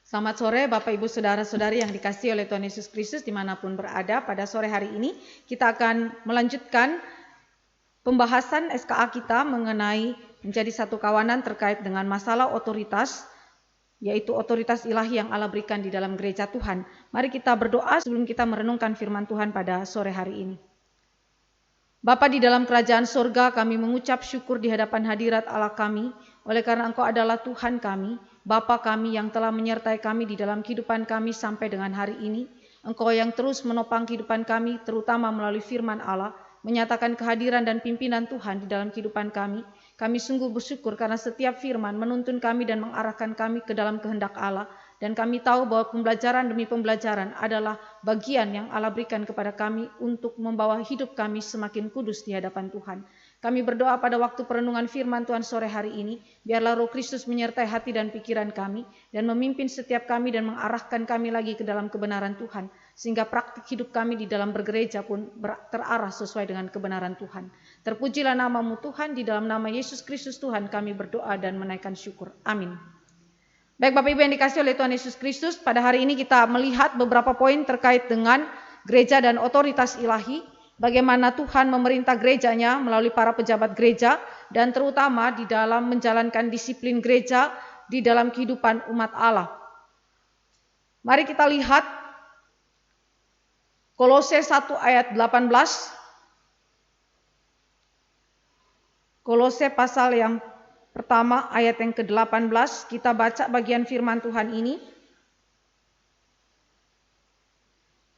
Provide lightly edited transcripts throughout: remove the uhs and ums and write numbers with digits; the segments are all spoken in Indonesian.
Selamat sore Bapak Ibu Saudara-saudari yang dikasihi oleh Tuhan Yesus Kristus dimanapun berada. Pada sore hari ini kita akan melanjutkan pembahasan SKA kita mengenai menjadi satu kawanan terkait dengan masalah otoritas, yaitu otoritas ilahi yang Allah berikan di dalam gereja Tuhan. Mari kita berdoa sebelum kita merenungkan firman Tuhan pada sore hari ini. Bapa di dalam kerajaan sorga, kami mengucap syukur di hadapan hadirat Allah kami, oleh karena Engkau adalah Tuhan kami, Bapa kami yang telah menyertai kami di dalam kehidupan kami sampai dengan hari ini. Engkau yang terus menopang kehidupan kami, terutama melalui firman Allah, menyatakan kehadiran dan pimpinan Tuhan di dalam kehidupan kami. Kami sungguh bersyukur karena setiap firman menuntun kami dan mengarahkan kami ke dalam kehendak Allah. Dan kami tahu bahwa pembelajaran demi pembelajaran adalah bagian yang Allah berikan kepada kami untuk membawa hidup kami semakin kudus di hadapan Tuhan. Kami berdoa pada waktu perenungan firman Tuhan sore hari ini, biarlah Roh Kristus menyertai hati dan pikiran kami, dan memimpin setiap kami dan mengarahkan kami lagi ke dalam kebenaran Tuhan, sehingga praktik hidup kami di dalam bergereja pun terarah sesuai dengan kebenaran Tuhan. Terpujilah nama-Mu Tuhan, di dalam nama Yesus Kristus Tuhan kami berdoa dan menaikkan syukur. Amin. Baik Bapak Ibu yang dikasihi oleh Tuhan Yesus Kristus, pada hari ini kita melihat beberapa poin terkait dengan gereja dan otoritas ilahi, bagaimana Tuhan memerintah gerejanya melalui para pejabat gereja, dan terutama di dalam menjalankan disiplin gereja di dalam kehidupan umat Allah. Mari kita lihat Kolose 1 ayat 18, Kolose pasal yang pertama ayat yang ke-18, kita baca bagian firman Tuhan ini.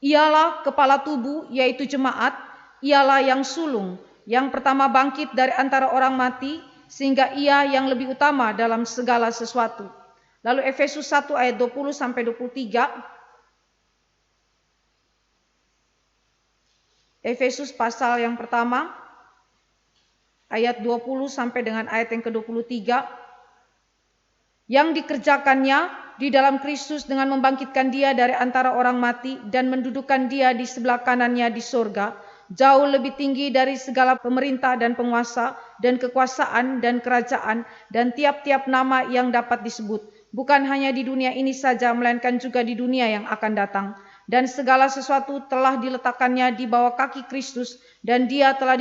Ialah kepala tubuh, yaitu jemaat, ialah yang sulung, yang pertama bangkit dari antara orang mati, sehingga ia yang lebih utama dalam segala sesuatu. Lalu Efesus 1 ayat 20-23. Efesus pasal yang pertama ayat 20 sampai dengan ayat yang ke-23, yang dikerjakannya di dalam Kristus dengan membangkitkan dia dari antara orang mati dan mendudukkan dia di sebelah kanannya di sorga, jauh lebih tinggi dari segala pemerintah dan penguasa dan kekuasaan dan kerajaan dan tiap-tiap nama yang dapat disebut, bukan hanya di dunia ini saja melainkan juga di dunia yang akan datang. Dan segala sesuatu telah diletakkannya di bawah kaki Kristus, dan dia telah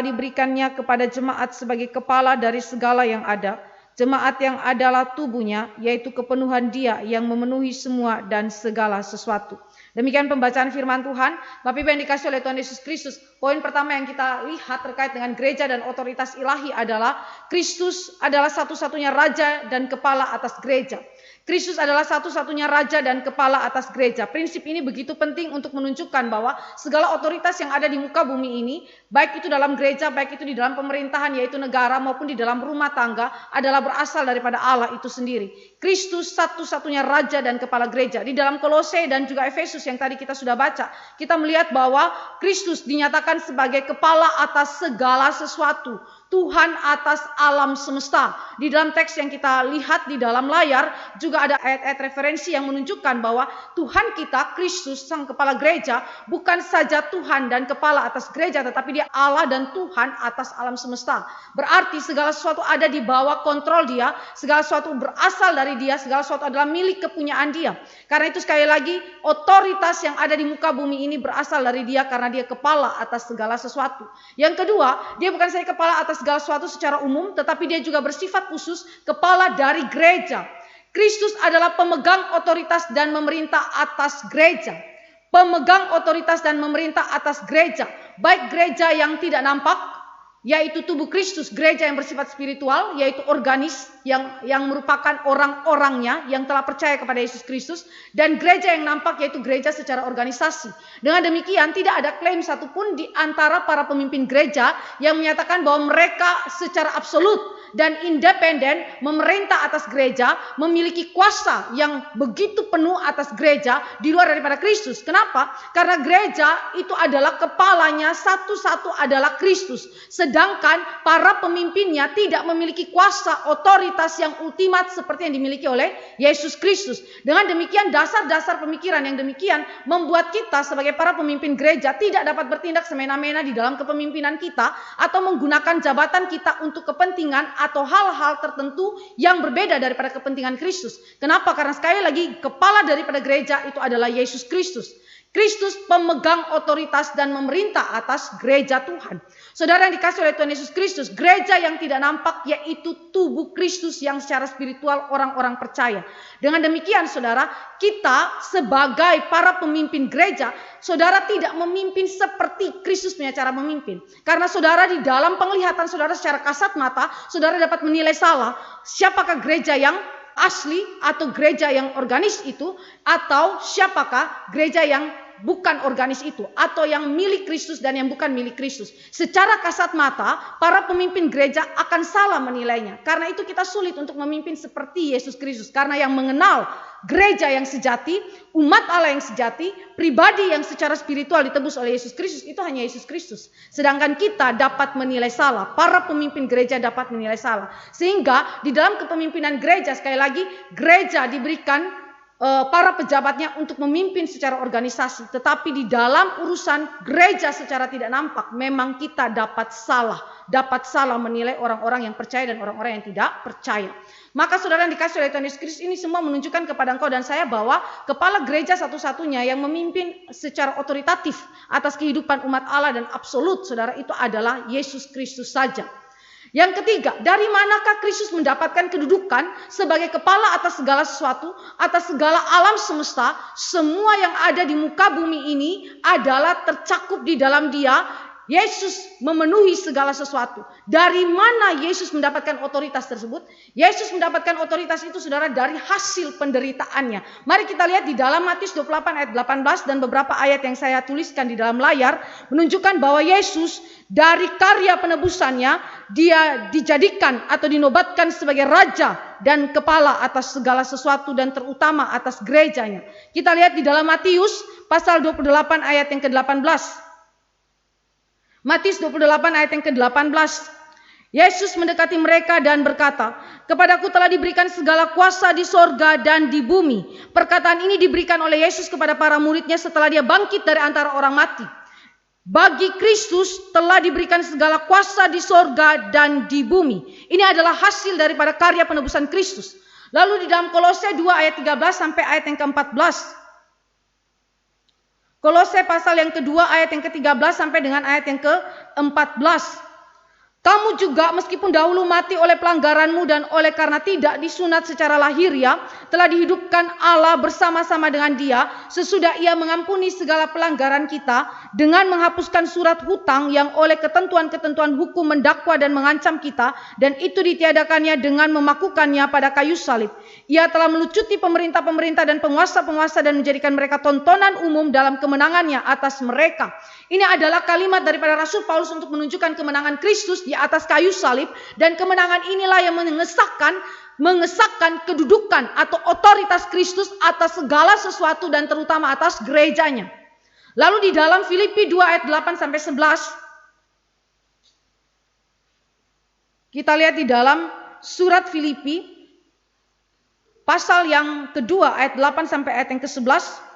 diberikannya kepada jemaat sebagai kepala dari segala yang ada. Jemaat yang adalah tubuhnya, yaitu kepenuhan dia yang memenuhi semua dan segala sesuatu. Demikian pembacaan firman Tuhan. Bapak Ibu yang dikasihi oleh Tuhan Yesus Kristus, poin pertama yang kita lihat terkait dengan gereja dan otoritas ilahi adalah Kristus adalah satu-satunya raja dan kepala atas gereja. Kristus adalah satu-satunya raja dan kepala atas gereja. Prinsip ini begitu penting untuk menunjukkan bahwa segala otoritas yang ada di muka bumi ini, baik itu dalam gereja, baik itu di dalam pemerintahan yaitu negara maupun di dalam rumah tangga, adalah berasal daripada Allah itu sendiri. Kristus satu-satunya raja dan kepala gereja. Di dalam Kolose dan juga Efesus yang tadi kita sudah baca, kita melihat bahwa Kristus dinyatakan sebagai kepala atas segala sesuatu. Tuhan atas alam semesta. Di dalam teks yang kita lihat di dalam layar juga ada ayat-ayat referensi yang menunjukkan bahwa Tuhan kita, Kristus, sang kepala gereja, bukan saja Tuhan dan kepala atas gereja, tetapi dia Allah dan Tuhan atas alam semesta. Berarti segala sesuatu ada di bawah kontrol dia, segala sesuatu berasal dari dia, segala sesuatu adalah milik kepunyaan dia. Karena itu sekali lagi, otoritas yang ada di muka bumi ini berasal dari dia karena dia kepala atas segala sesuatu. Yang kedua, dia bukan saja kepala atas segala sesuatu secara umum, tetapi dia juga bersifat khusus kepala dari gereja. Kristus adalah pemegang otoritas dan memerintah atas gereja. Pemegang otoritas dan memerintah atas gereja. Baik gereja yang tidak nampak, yaitu tubuh Kristus, gereja yang bersifat spiritual, yaitu organis, yang merupakan orang-orangnya yang telah percaya kepada Yesus Kristus, dan gereja yang nampak yaitu gereja secara organisasi. Dengan demikian tidak ada klaim satupun di antara para pemimpin gereja yang menyatakan bahwa mereka secara absolut dan independen memerintah atas gereja, memiliki kuasa yang begitu penuh atas gereja di luar daripada Kristus. Kenapa? Karena gereja itu adalah kepalanya, satu-satu adalah Kristus. Sedangkan para pemimpinnya tidak memiliki kuasa otoritas yang ultimat seperti yang dimiliki oleh Yesus Kristus. Dengan demikian dasar-dasar pemikiran yang demikian membuat kita sebagai para pemimpin gereja tidak dapat bertindak semena-mena di dalam kepemimpinan kita atau menggunakan jabatan kita untuk kepentingan atau hal-hal tertentu yang berbeda daripada kepentingan Kristus. Kenapa? Karena sekali lagi kepala daripada gereja itu adalah Yesus Kristus. Kristus pemegang otoritas dan memerintah atas gereja Tuhan. Saudara yang dikasih oleh Tuhan Yesus Kristus, gereja yang tidak nampak yaitu tubuh Kristus yang secara spiritual orang-orang percaya. Dengan demikian saudara, kita sebagai para pemimpin gereja, saudara tidak memimpin seperti Kristus punya cara memimpin. Karena saudara di dalam penglihatan saudara secara kasat mata, saudara dapat menilai salah siapakah gereja yang asli atau gereja yang organis itu, atau siapakah gereja yang bukan organis itu, atau yang milik Kristus dan yang bukan milik Kristus. Secara kasat mata, para pemimpin gereja akan salah menilainya. Karena itu kita sulit untuk memimpin seperti Yesus Kristus. Karena yang mengenal gereja yang sejati, umat Allah yang sejati, pribadi yang secara spiritual ditebus oleh Yesus Kristus, itu hanya Yesus Kristus. Sedangkan kita dapat menilai salah, para pemimpin gereja dapat menilai salah. Sehingga di dalam kepemimpinan gereja, sekali lagi, gereja diberikan para pejabatnya untuk memimpin secara organisasi. Tetapi di dalam urusan gereja secara tidak nampak, memang kita dapat salah menilai orang-orang yang percaya dan orang-orang yang tidak percaya. Maka saudara yang dikasih oleh Tuhan Yesus Kristus, ini semua menunjukkan kepada engkau dan saya bahwa kepala gereja satu-satunya yang memimpin secara otoritatif atas kehidupan umat Allah dan absolut, saudara, itu adalah Yesus Kristus saja. Yang ketiga, dari manakah Kristus mendapatkan kedudukan sebagai kepala atas segala sesuatu, atas segala alam semesta? Semua yang ada di muka bumi ini adalah tercakup di dalam Dia. Yesus memenuhi segala sesuatu. Dari mana Yesus mendapatkan otoritas tersebut? Yesus mendapatkan otoritas itu, saudara, dari hasil penderitaannya. Mari kita lihat di dalam Matius 28 ayat 18 dan beberapa ayat yang saya tuliskan di dalam layar menunjukkan bahwa Yesus dari karya penebusannya Dia dijadikan atau dinobatkan sebagai raja dan kepala atas segala sesuatu dan terutama atas gerejanya. Kita lihat di dalam Matius pasal 28 ayat yang ke-18. Matius 28 ayat yang ke-18. Yesus mendekati mereka dan berkata, "Kepadaku telah diberikan segala kuasa di sorga dan di bumi." Perkataan ini diberikan oleh Yesus kepada para muridnya setelah Dia bangkit dari antara orang mati. Bagi Kristus telah diberikan segala kuasa di sorga dan di bumi. Ini adalah hasil daripada karya penebusan Kristus. Lalu di dalam Kolose 2 ayat 13 sampai ayat yang ke-14. Kolose pasal yang kedua ayat yang ke-13 sampai dengan ayat yang ke-14. Kamu juga meskipun dahulu mati oleh pelanggaranmu dan oleh karena tidak disunat secara lahiriah, telah dihidupkan Allah bersama-sama dengan Dia sesudah Ia mengampuni segala pelanggaran kita dengan menghapuskan surat hutang yang oleh ketentuan-ketentuan hukum mendakwa dan mengancam kita, dan itu ditiadakannya dengan memakukannya pada kayu salib. Ia telah melucuti pemerintah-pemerintah dan penguasa-penguasa dan menjadikan mereka tontonan umum dalam kemenangannya atas mereka. Ini adalah kalimat daripada Rasul Paulus untuk menunjukkan kemenangan Kristus di atas kayu salib, dan kemenangan inilah yang mengesahkan kedudukan atau otoritas Kristus atas segala sesuatu dan terutama atas gerejanya. Lalu di dalam Filipi 2 ayat 8 sampai 11, kita lihat di dalam surat Filipi pasal yang kedua ayat 8 sampai ayat yang ke-11.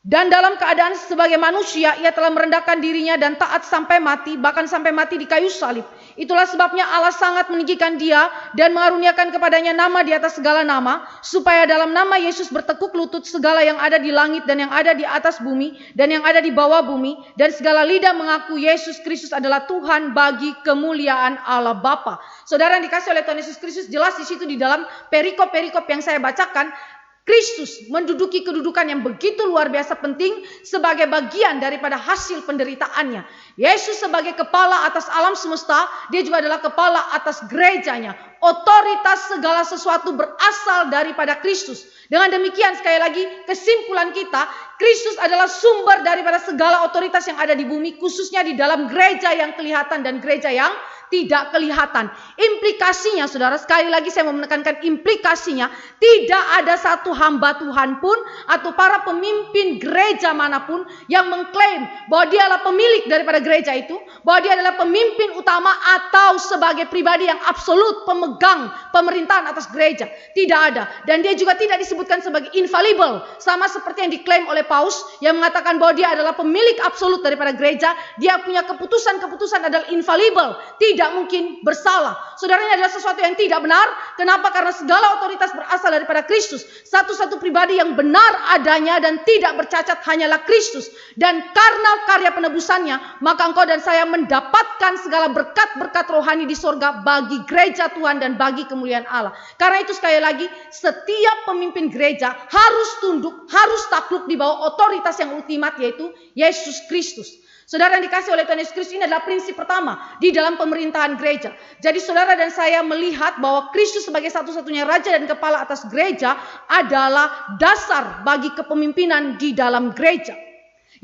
Dan dalam keadaan sebagai manusia, Ia telah merendahkan dirinya dan taat sampai mati, bahkan sampai mati di kayu salib. Itulah sebabnya Allah sangat meninggikan Dia dan mengaruniakan kepadanya nama di atas segala nama, supaya dalam nama Yesus bertekuk lutut segala yang ada di langit dan yang ada di atas bumi dan yang ada di bawah bumi, dan segala lidah mengaku Yesus Kristus adalah Tuhan bagi kemuliaan Allah Bapa. Saudara yang dikasih oleh Tuhan Yesus Kristus, jelas di situ di dalam perikop-perikop yang saya bacakan, Kristus menduduki kedudukan yang begitu luar biasa penting sebagai bagian daripada hasil penderitaannya. Yesus sebagai kepala atas alam semesta, Dia juga adalah kepala atas gerejanya. Otoritas segala sesuatu berasal daripada Kristus. Dengan demikian, sekali lagi, kesimpulan kita, Kristus adalah sumber daripada segala otoritas yang ada di bumi, khususnya di dalam gereja yang kelihatan dan gereja yang tidak kelihatan. Implikasinya, saudara, sekali lagi saya mau menekankan implikasinya, tidak ada satu hamba Tuhan pun atau para pemimpin gereja manapun yang mengklaim bahwa dia adalah pemilik daripada gereja itu, bahwa dia adalah pemimpin utama atau sebagai pribadi yang absolut pemegang memegang pemerintahan atas gereja. Tidak ada. Dan dia juga tidak disebutkan sebagai infallible. Sama seperti yang diklaim oleh Paus yang mengatakan bahwa dia adalah pemilik absolut daripada gereja. Dia punya keputusan-keputusan adalah infallible. Tidak mungkin bersalah. Saudara, ini adalah sesuatu yang tidak benar. Kenapa? Karena segala otoritas berasal daripada Kristus. Satu-satu pribadi yang benar adanya dan tidak bercacat hanyalah Kristus. Dan karena karya penebusannya, maka engkau dan saya mendapatkan segala berkat-berkat rohani di sorga bagi gereja Tuhan dan bagi kemuliaan Allah. Karena itu sekali lagi, setiap pemimpin gereja harus tunduk, harus takluk di bawah otoritas yang ultimat, yaitu Yesus Kristus. Saudara yang dikasih oleh Tuhan Yesus Kristus, ini adalah prinsip pertama di dalam pemerintahan gereja. Jadi saudara dan saya melihat bahwa Kristus sebagai satu-satunya raja dan kepala atas gereja adalah dasar bagi kepemimpinan di dalam gereja.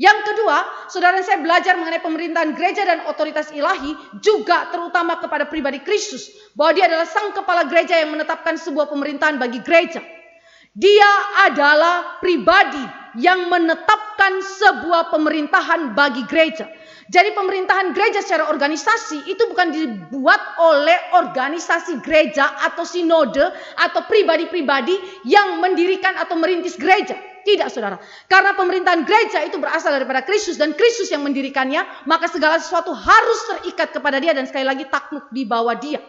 Yang kedua, saudara dan saya belajar mengenai pemerintahan gereja dan otoritas ilahi juga terutama kepada pribadi Kristus. Bahwa dia adalah sang kepala gereja yang menetapkan sebuah pemerintahan bagi gereja. Dia adalah pribadi yang menetapkan sebuah pemerintahan bagi gereja. Jadi pemerintahan gereja secara organisasi itu bukan dibuat oleh organisasi gereja atau sinode atau pribadi-pribadi yang mendirikan atau merintis gereja. Tidak, saudara. Karena pemerintahan gereja itu berasal daripada Kristus dan Kristus yang mendirikannya, maka segala sesuatu harus terikat kepada dia dan sekali lagi takluk di bawah dia.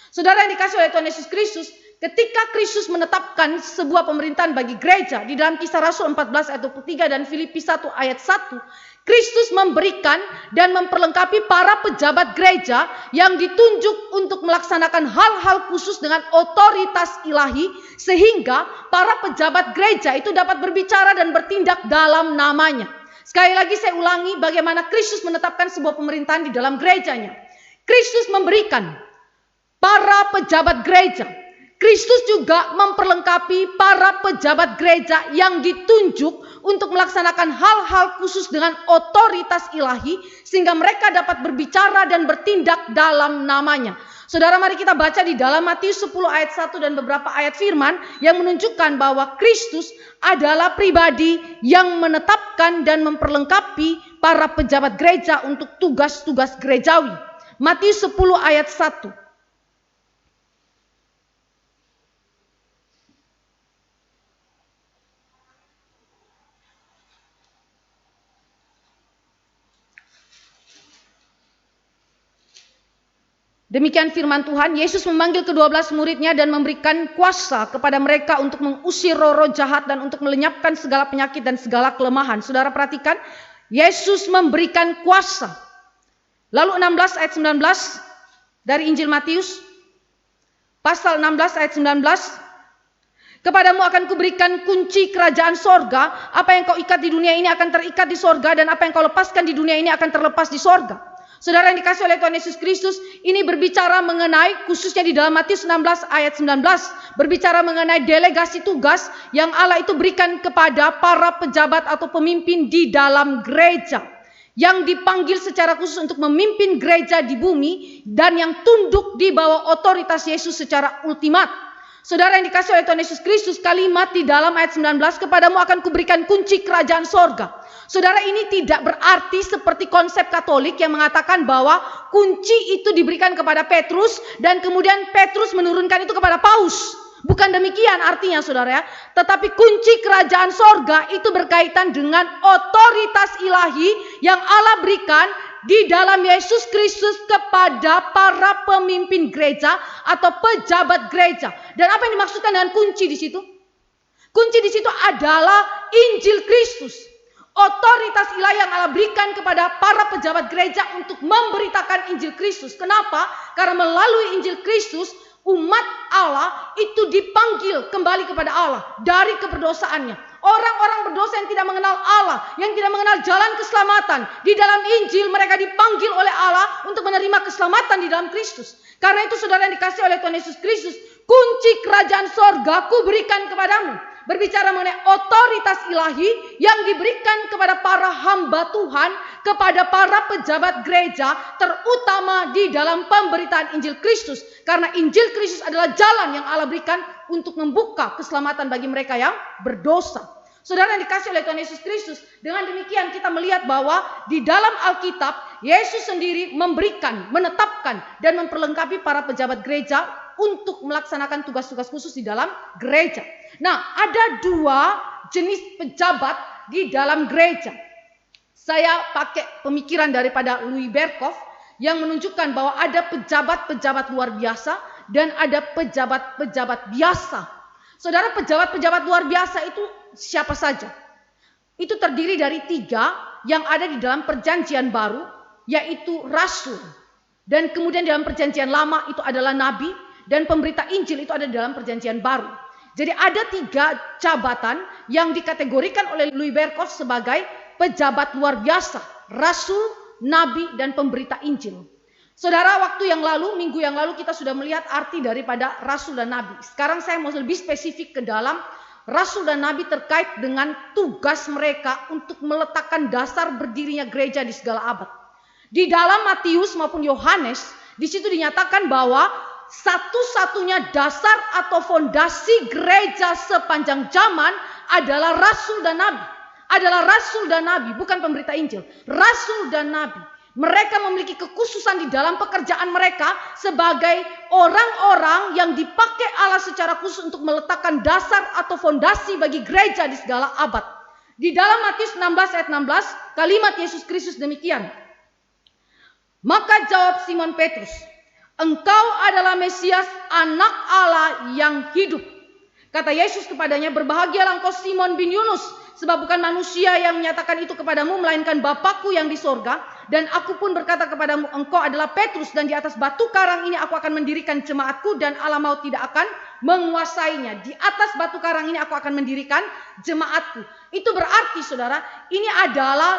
Saudara yang dikasih oleh Tuhan Yesus Kristus, ketika Kristus menetapkan sebuah pemerintahan bagi gereja di dalam Kisah Rasul 14 ayat 23 dan Filipi 1 ayat 1, Kristus memberikan dan memperlengkapi para pejabat gereja yang ditunjuk untuk melaksanakan hal-hal khusus dengan otoritas ilahi, sehingga para pejabat gereja itu dapat berbicara dan bertindak dalam namanya. Sekali lagi saya ulangi bagaimana Kristus menetapkan sebuah pemerintahan di dalam gerejanya. Kristus memberikan para pejabat gereja. Kristus juga memperlengkapi para pejabat gereja yang ditunjuk untuk melaksanakan hal-hal khusus dengan otoritas ilahi sehingga mereka dapat berbicara dan bertindak dalam namanya. Saudara, mari kita baca di dalam Matius 10 ayat 1 dan beberapa ayat firman yang menunjukkan bahwa Kristus adalah pribadi yang menetapkan dan memperlengkapi para pejabat gereja untuk tugas-tugas gerejawi. Matius 10 ayat 1. Demikian firman Tuhan. Yesus memanggil ke-12 muridnya dan memberikan kuasa kepada mereka untuk mengusir roh-roh jahat dan untuk melenyapkan segala penyakit dan segala kelemahan. Saudara perhatikan, Yesus memberikan kuasa. Lalu 16 ayat 19 dari Injil Matius, pasal 16 ayat 19. Kepadamu akan kuberikan kunci kerajaan sorga. Apa yang kau ikat di dunia ini akan terikat di sorga, dan apa yang kau lepaskan di dunia ini akan terlepas di sorga. Saudara yang dikasih oleh Tuhan Yesus Kristus, ini berbicara mengenai, khususnya di dalam Matius 16 ayat 19, berbicara mengenai delegasi tugas yang Allah itu berikan kepada para pejabat atau pemimpin di dalam gereja, yang dipanggil secara khusus untuk memimpin gereja di bumi dan yang tunduk di bawah otoritas Yesus secara ultimat. Saudara yang dikasih oleh Tuhan Yesus Kristus, kalimat di dalam ayat 19, kepadamu akan kuberikan kunci kerajaan sorga. Saudara, ini tidak berarti seperti konsep Katolik yang mengatakan bahwa kunci itu diberikan kepada Petrus dan kemudian Petrus menurunkan itu kepada Paus. Bukan demikian artinya, saudara ya. Tetapi kunci kerajaan sorga itu berkaitan dengan otoritas ilahi yang Allah berikan di dalam Yesus Kristus kepada para pemimpin gereja atau pejabat gereja. Dan apa yang dimaksudkan dengan kunci di situ? Kunci di situ adalah Injil Kristus. Otoritas ilahi yang Allah berikan kepada para pejabat gereja untuk memberitakan Injil Kristus. Kenapa? Karena melalui Injil Kristus, umat Allah itu dipanggil kembali kepada Allah dari keberdosaannya. Orang-orang berdosa yang tidak mengenal Allah, yang tidak mengenal jalan keselamatan, di dalam Injil mereka dipanggil oleh Allah untuk menerima keselamatan di dalam Kristus. Karena itu saudara yang dikasih oleh Tuhan Yesus Kristus, kunci kerajaan sorga ku berikan kepadamu. Berbicara mengenai otoritas ilahi yang diberikan kepada para hamba Tuhan, kepada para pejabat gereja, terutama di dalam pemberitaan Injil Kristus. Karena Injil Kristus adalah jalan yang Allah berikan untuk membuka keselamatan bagi mereka yang berdosa. Saudara yang dikasih oleh Tuhan Yesus Kristus, dengan demikian kita melihat bahwa di dalam Alkitab, Yesus sendiri memberikan, menetapkan, dan memperlengkapi para pejabat gereja untuk melaksanakan tugas-tugas khusus di dalam gereja. Nah, ada 2 jenis pejabat di dalam gereja. Saya pakai pemikiran daripada Louis Berkhof yang menunjukkan bahwa ada pejabat-pejabat luar biasa dan ada pejabat-pejabat biasa. Saudara, pejabat-pejabat luar biasa itu siapa saja? Itu terdiri dari 3 yang ada di dalam perjanjian baru, yaitu rasul. Dan kemudian dalam perjanjian lama itu adalah nabi, dan pemberita Injil itu ada di dalam perjanjian baru. Jadi ada 3 jabatan yang dikategorikan oleh Louis Berkhof sebagai pejabat luar biasa, rasul, nabi, dan pemberita Injil. Saudara, minggu yang lalu kita sudah melihat arti daripada rasul dan nabi. Sekarang saya mau lebih spesifik ke dalam rasul dan nabi terkait dengan tugas mereka untuk meletakkan dasar berdirinya gereja di segala abad. Di dalam Matius maupun Yohanes, di situ dinyatakan bahwa satu-satunya dasar atau fondasi gereja sepanjang zaman adalah rasul dan nabi. Adalah rasul dan nabi, bukan pemberita Injil. Rasul dan nabi. Mereka memiliki kekhususan di dalam pekerjaan mereka sebagai orang-orang yang dipakai Allah secara khusus untuk meletakkan dasar atau fondasi bagi gereja di segala abad. Di dalam Matius 16 ayat 16, kalimat Yesus Kristus demikian. Maka jawab Simon Petrus, "Engkau adalah Mesias, anak Allah yang hidup." Kata Yesus kepadanya, "Berbahagialah engkau Simon bin Yunus, sebab bukan manusia yang menyatakan itu kepadamu, melainkan Bapa-Ku yang di sorga. Dan aku pun berkata kepadamu, engkau adalah Petrus, dan di atas batu karang ini aku akan mendirikan jemaat-Ku, dan alam maut tidak akan menguasainya." Di atas batu karang ini aku akan mendirikan jemaat-Ku. Itu berarti, saudara, ini adalah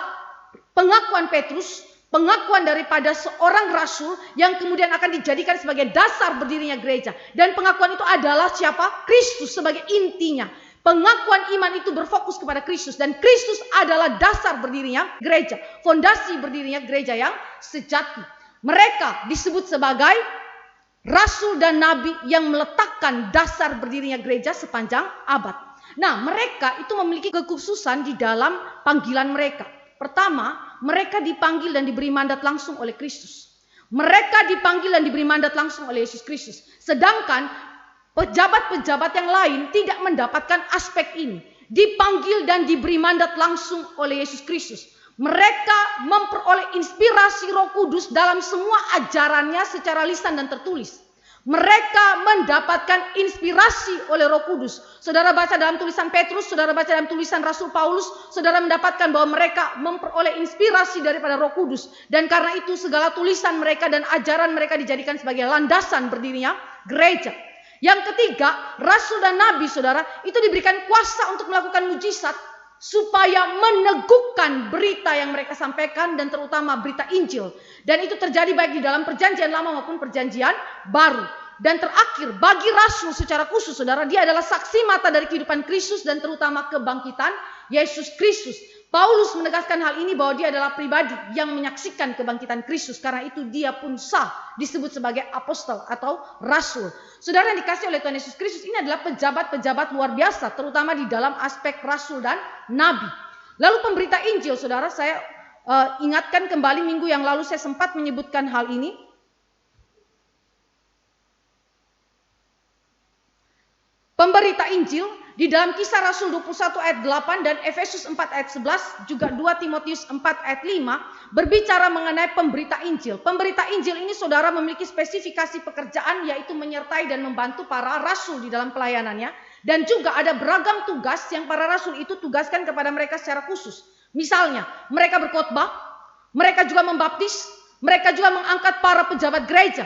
pengakuan Petrus, pengakuan daripada seorang rasul yang kemudian akan dijadikan sebagai dasar berdirinya gereja. Dan pengakuan itu adalah siapa? Kristus sebagai intinya. Pengakuan iman itu berfokus kepada Kristus, dan Kristus adalah dasar berdirinya gereja, fondasi berdirinya gereja yang sejati. Mereka disebut sebagai rasul dan nabi yang meletakkan dasar berdirinya gereja sepanjang abad. Nah, mereka itu memiliki kekhususan di dalam panggilan mereka. Pertama, mereka dipanggil dan diberi mandat langsung oleh Kristus. Mereka dipanggil dan diberi mandat langsung oleh Yesus Kristus. Sedangkan pejabat-pejabat yang lain tidak mendapatkan aspek ini. Dipanggil dan diberi mandat langsung oleh Yesus Kristus. Mereka memperoleh inspirasi Roh Kudus dalam semua ajarannya secara lisan dan tertulis. Mereka mendapatkan inspirasi oleh Roh Kudus. Saudara baca dalam tulisan Petrus, saudara baca dalam tulisan Rasul Paulus, saudara mendapatkan bahwa mereka memperoleh inspirasi daripada Roh Kudus. Dan karena itu segala tulisan mereka dan ajaran mereka dijadikan sebagai landasan berdirinya gereja. Yang ketiga, rasul dan nabi, saudara, itu diberikan kuasa untuk melakukan mujizat supaya meneguhkan berita yang mereka sampaikan, dan terutama berita Injil. Dan itu terjadi baik di dalam perjanjian lama maupun perjanjian baru. Dan terakhir, bagi rasul secara khusus, saudara, dia adalah saksi mata dari kehidupan Kristus dan terutama kebangkitan Yesus Kristus. Paulus menegaskan hal ini bahwa dia adalah pribadi yang menyaksikan kebangkitan Kristus. Karena itu dia pun sah disebut sebagai apostol atau rasul. Saudara yang dikasih oleh Tuhan Yesus Kristus, ini adalah pejabat-pejabat luar biasa, terutama di dalam aspek rasul dan nabi. Lalu pemberita Injil, saudara, saya ingatkan kembali minggu yang lalu saya sempat menyebutkan hal ini. Pemberita Injil di dalam Kisah Rasul 21 ayat 8 dan Efesus 4 ayat 11, juga 2 Timotius 4 ayat 5 berbicara mengenai pemberita Injil. Pemberita Injil ini, saudara, memiliki spesifikasi pekerjaan, yaitu menyertai dan membantu para rasul di dalam pelayanannya. Dan juga ada beragam tugas yang para rasul itu tugaskan kepada mereka secara khusus. Misalnya, mereka berkhotbah, mereka juga membaptis, mereka juga mengangkat para pejabat gereja.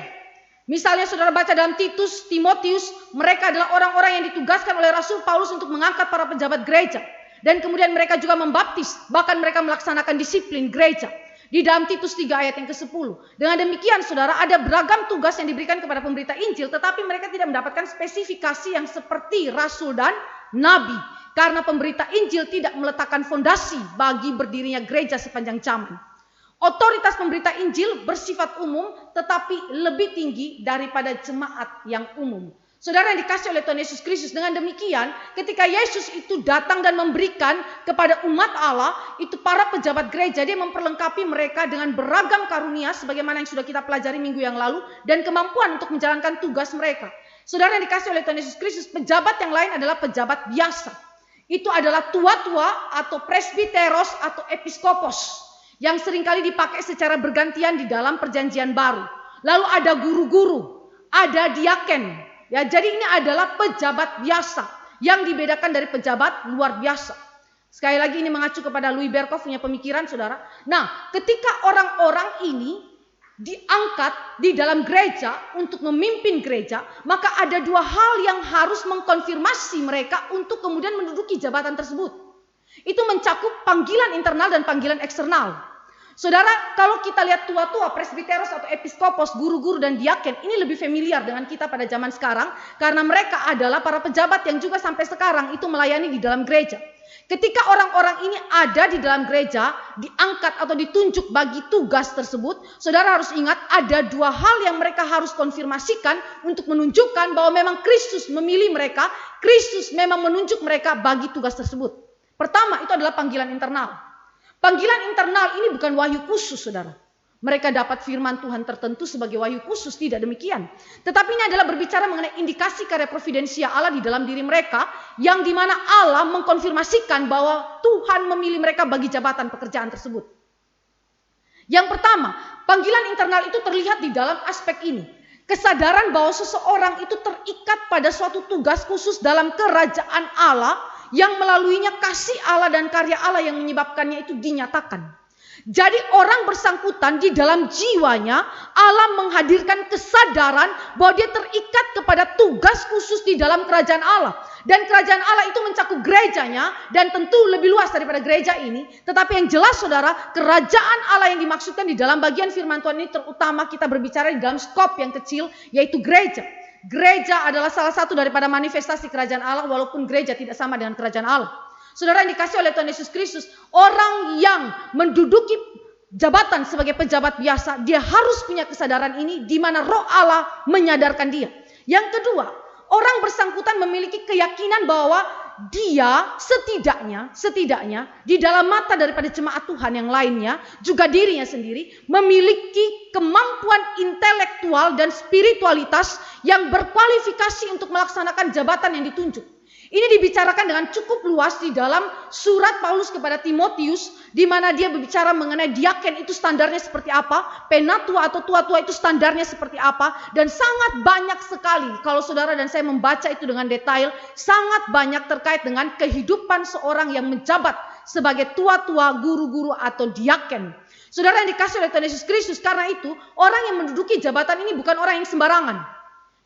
Misalnya saudara baca dalam Titus, Timotius, mereka adalah orang-orang yang ditugaskan oleh Rasul Paulus untuk mengangkat para pejabat gereja. Dan kemudian mereka juga membaptis, bahkan mereka melaksanakan disiplin gereja. Di dalam Titus 3 ayat yang ke-10. Dengan demikian, saudara, ada beragam tugas yang diberikan kepada pemberita Injil, tetapi mereka tidak mendapatkan spesifikasi yang seperti rasul dan nabi. Karena pemberita Injil tidak meletakkan fondasi bagi berdirinya gereja sepanjang zaman. Otoritas pemberita Injil bersifat umum, tetapi lebih tinggi daripada jemaat yang umum. Saudara yang dikasih oleh Tuhan Yesus Kristus, dengan demikian ketika Yesus itu datang dan memberikan kepada umat Allah, itu para pejabat gereja, dia memperlengkapi mereka dengan beragam karunia sebagaimana yang sudah kita pelajari minggu yang lalu, dan kemampuan untuk menjalankan tugas mereka. Saudara yang dikasih oleh Tuhan Yesus Kristus, pejabat yang lain adalah pejabat biasa. Itu adalah tua-tua atau presbiteros atau episkopos yang seringkali dipakai secara bergantian di dalam perjanjian baru. Lalu ada guru-guru, ada diaken. Ya, jadi ini adalah pejabat biasa yang dibedakan dari pejabat luar biasa. Sekali lagi ini mengacu kepada Louis Berkhof punya pemikiran, saudara. Nah, ketika orang-orang ini diangkat di dalam gereja untuk memimpin gereja, maka ada dua hal yang harus mengkonfirmasi mereka untuk kemudian menduduki jabatan tersebut. Itu mencakup panggilan internal dan panggilan eksternal. Saudara, kalau kita lihat tua-tua, presbiteros atau episkopos, guru-guru dan diaken, ini lebih familiar dengan kita pada zaman sekarang karena mereka adalah para pejabat yang juga sampai sekarang itu melayani di dalam gereja. Ketika orang-orang ini ada di dalam gereja, diangkat atau ditunjuk bagi tugas tersebut, saudara harus ingat ada dua hal yang mereka harus konfirmasikan untuk menunjukkan bahwa memang Kristus memilih mereka, Kristus memang menunjuk mereka bagi tugas tersebut. Pertama, itu adalah panggilan internal. Panggilan internal ini bukan wahyu khusus, saudara. Mereka dapat firman Tuhan tertentu sebagai wahyu khusus, tidak demikian. Tetapi ini adalah berbicara mengenai indikasi karya providensia Allah di dalam diri mereka, yang dimana Allah mengkonfirmasikan bahwa Tuhan memilih mereka bagi jabatan pekerjaan tersebut. Yang pertama, panggilan internal itu terlihat di dalam aspek ini. Kesadaran bahwa seseorang itu terikat pada suatu tugas khusus dalam kerajaan Allah, yang melaluinya kasih Allah dan karya Allah yang menyebabkannya itu dinyatakan. Jadi orang bersangkutan di dalam jiwanya, Allah menghadirkan kesadaran bahwa dia terikat kepada tugas khusus di dalam kerajaan Allah. Dan kerajaan Allah itu mencakup gerejanya, dan tentu lebih luas daripada gereja ini. Tetapi yang jelas, saudara, kerajaan Allah yang dimaksudkan di dalam bagian firman Tuhan ini terutama kita berbicara di dalam skop yang kecil, yaitu gereja. Gereja adalah salah satu daripada manifestasi kerajaan Allah, walaupun gereja tidak sama dengan kerajaan Allah. Saudara yang dikasih oleh Tuhan Yesus Kristus, orang yang menduduki jabatan sebagai pejabat biasa, dia harus punya kesadaran ini di mana Roh Allah menyadarkan dia. Yang kedua, orang bersangkutan memiliki keyakinan bahwa dia setidaknya di dalam mata daripada jemaat Tuhan yang lainnya, juga dirinya sendiri memiliki kemampuan intelektual dan spiritualitas yang berkualifikasi untuk melaksanakan jabatan yang ditunjuk. Ini dibicarakan dengan cukup luas di dalam surat Paulus kepada Timotius, di mana dia berbicara mengenai diaken itu standarnya seperti apa, penatua atau tua-tua itu standarnya seperti apa, dan sangat banyak sekali kalau saudara dan saya membaca itu dengan detail, sangat banyak terkait dengan kehidupan seorang yang menjabat sebagai tua-tua, guru-guru atau diaken. Saudara yang dikasih oleh Tuhan Yesus Kristus, karena itu orang yang menduduki jabatan ini bukan orang yang sembarangan,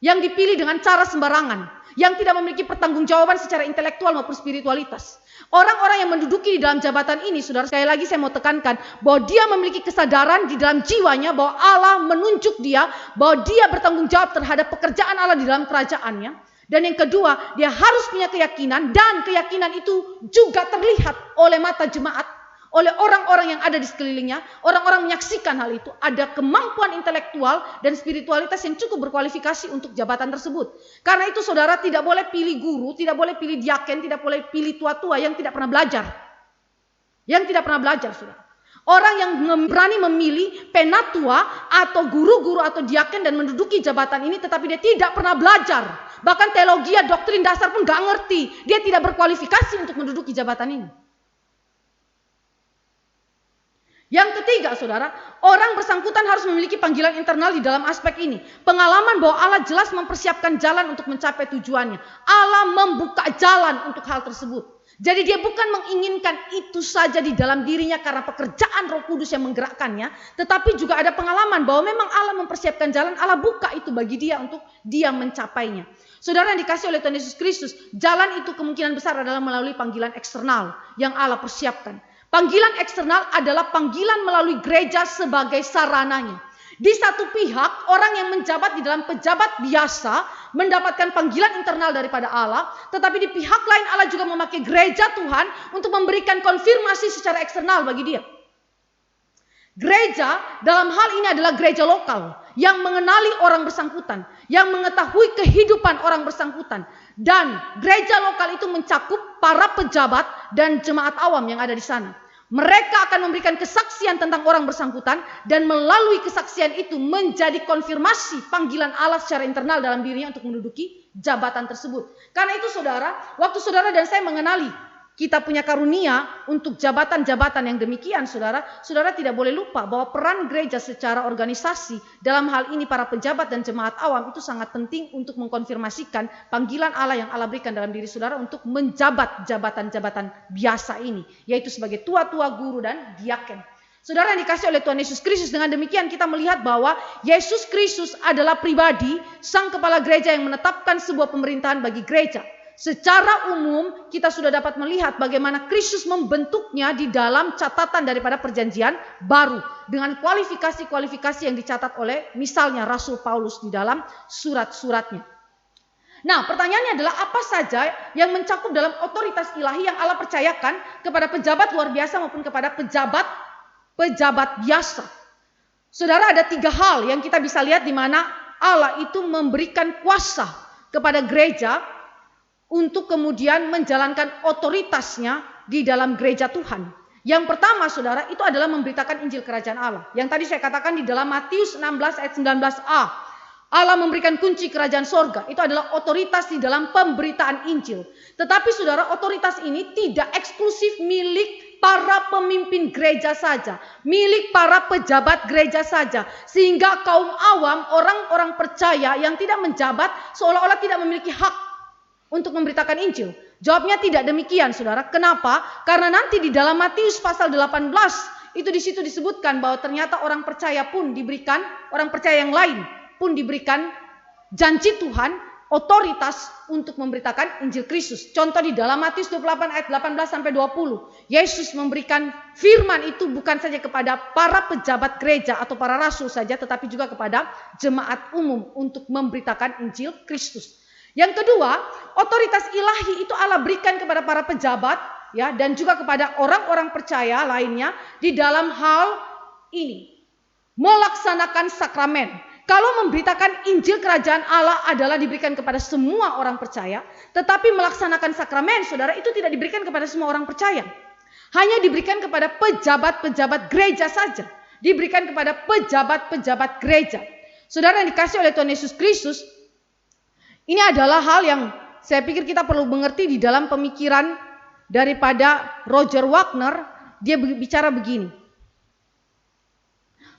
yang dipilih dengan cara sembarangan, yang tidak memiliki pertanggungjawaban secara intelektual maupun spiritualitas. Orang-orang yang menduduki di dalam jabatan ini, saudara, sekali lagi saya mau tekankan bahwa dia memiliki kesadaran di dalam jiwanya bahwa Allah menunjuk dia, bahwa dia bertanggung jawab terhadap pekerjaan Allah di dalam kerajaannya. Dan yang kedua, dia harus punya keyakinan, dan keyakinan itu juga terlihat oleh mata jemaat, oleh orang-orang yang ada di sekelilingnya. Orang-orang menyaksikan hal itu. Ada kemampuan intelektual dan spiritualitas yang cukup berkualifikasi untuk jabatan tersebut. Karena itu saudara tidak boleh pilih guru, tidak boleh pilih diaken, tidak boleh pilih tua-tua yang tidak pernah belajar. Yang tidak pernah belajar, saudara. Orang yang berani memilih penatua atau guru-guru atau diaken dan menduduki jabatan ini, tetapi dia tidak pernah belajar. Bahkan teologi, doktrin dasar pun gak ngerti. Dia tidak berkualifikasi untuk menduduki jabatan ini. Yang ketiga, saudara, orang bersangkutan harus memiliki panggilan internal di dalam aspek ini. Pengalaman bahwa Allah jelas mempersiapkan jalan untuk mencapai tujuannya. Allah membuka jalan untuk hal tersebut. Jadi dia bukan menginginkan itu saja di dalam dirinya karena pekerjaan Roh Kudus yang menggerakkannya. Tetapi juga ada pengalaman bahwa memang Allah mempersiapkan jalan. Allah buka itu bagi dia untuk dia mencapainya. Saudara yang dikasih oleh Tuhan Yesus Kristus, jalan itu kemungkinan besar adalah melalui panggilan eksternal yang Allah persiapkan. Panggilan eksternal adalah panggilan melalui gereja sebagai sarananya. Di satu pihak, orang yang menjabat di dalam pejabat biasa mendapatkan panggilan internal daripada Allah, tetapi di pihak lain Allah juga memakai gereja Tuhan untuk memberikan konfirmasi secara eksternal bagi dia. Gereja dalam hal ini adalah gereja lokal yang mengenali orang bersangkutan, yang mengetahui kehidupan orang bersangkutan. Dan gereja lokal itu mencakup para pejabat dan jemaat awam yang ada di sana. Mereka akan memberikan kesaksian tentang orang bersangkutan dan melalui kesaksian itu menjadi konfirmasi panggilan Allah secara internal dalam dirinya untuk menduduki jabatan tersebut. Karena itu saudara, waktu saudara dan saya mengenali kita punya karunia untuk jabatan-jabatan yang demikian, saudara tidak boleh lupa bahwa peran gereja secara organisasi dalam hal ini para pejabat dan jemaat awam itu sangat penting untuk mengkonfirmasikan panggilan Allah yang Allah berikan dalam diri saudara untuk menjabat jabatan-jabatan biasa ini, yaitu sebagai tua-tua, guru, dan diaken. Saudara yang dikasih oleh Tuhan Yesus Kristus, dengan demikian kita melihat bahwa Yesus Kristus adalah pribadi sang kepala gereja yang menetapkan sebuah pemerintahan bagi gereja. Secara umum kita sudah dapat melihat bagaimana Kristus membentuknya di dalam catatan daripada perjanjian baru dengan kualifikasi-kualifikasi yang dicatat oleh misalnya Rasul Paulus di dalam surat-suratnya. Nah, pertanyaannya adalah apa saja yang mencakup dalam otoritas ilahi yang Allah percayakan kepada pejabat luar biasa maupun kepada pejabat biasa. Saudara, ada 3 hal yang kita bisa lihat di mana Allah itu memberikan kuasa kepada gereja untuk kemudian menjalankan otoritasnya di dalam gereja Tuhan. Yang pertama saudara, itu adalah memberitakan Injil Kerajaan Allah. Yang tadi saya katakan di dalam Matius 16 ayat 19a. Allah memberikan kunci kerajaan sorga. Itu adalah otoritas di dalam pemberitaan Injil. Tetapi saudara, otoritas ini tidak eksklusif milik para pemimpin gereja saja, milik para pejabat gereja saja, sehingga kaum awam, orang-orang percaya yang tidak menjabat seolah-olah tidak memiliki hak untuk memberitakan Injil. Jawabnya tidak demikian, saudara. Kenapa? Karena nanti di dalam Matius pasal 18 itu di situ disebutkan bahwa ternyata orang percaya pun diberikan, orang percaya yang lain pun diberikan janji Tuhan, otoritas untuk memberitakan Injil Kristus. Contoh di dalam Matius 28 ayat 18 sampai 20. Yesus memberikan firman itu bukan saja kepada para pejabat gereja atau para rasul saja, tetapi juga kepada jemaat umum untuk memberitakan Injil Kristus. Yang kedua, otoritas ilahi itu Allah berikan kepada para pejabat ya, dan juga kepada orang-orang percaya lainnya di dalam hal ini. Melaksanakan sakramen. Kalau memberitakan Injil Kerajaan Allah adalah diberikan kepada semua orang percaya, tetapi melaksanakan sakramen, saudara, itu tidak diberikan kepada semua orang percaya. Hanya diberikan kepada pejabat-pejabat gereja saja. Diberikan kepada pejabat-pejabat gereja. Saudara yang dikasih oleh Tuhan Yesus Kristus, ini adalah hal yang saya pikir kita perlu mengerti di dalam pemikiran daripada Roger Wagner. Dia bicara begini,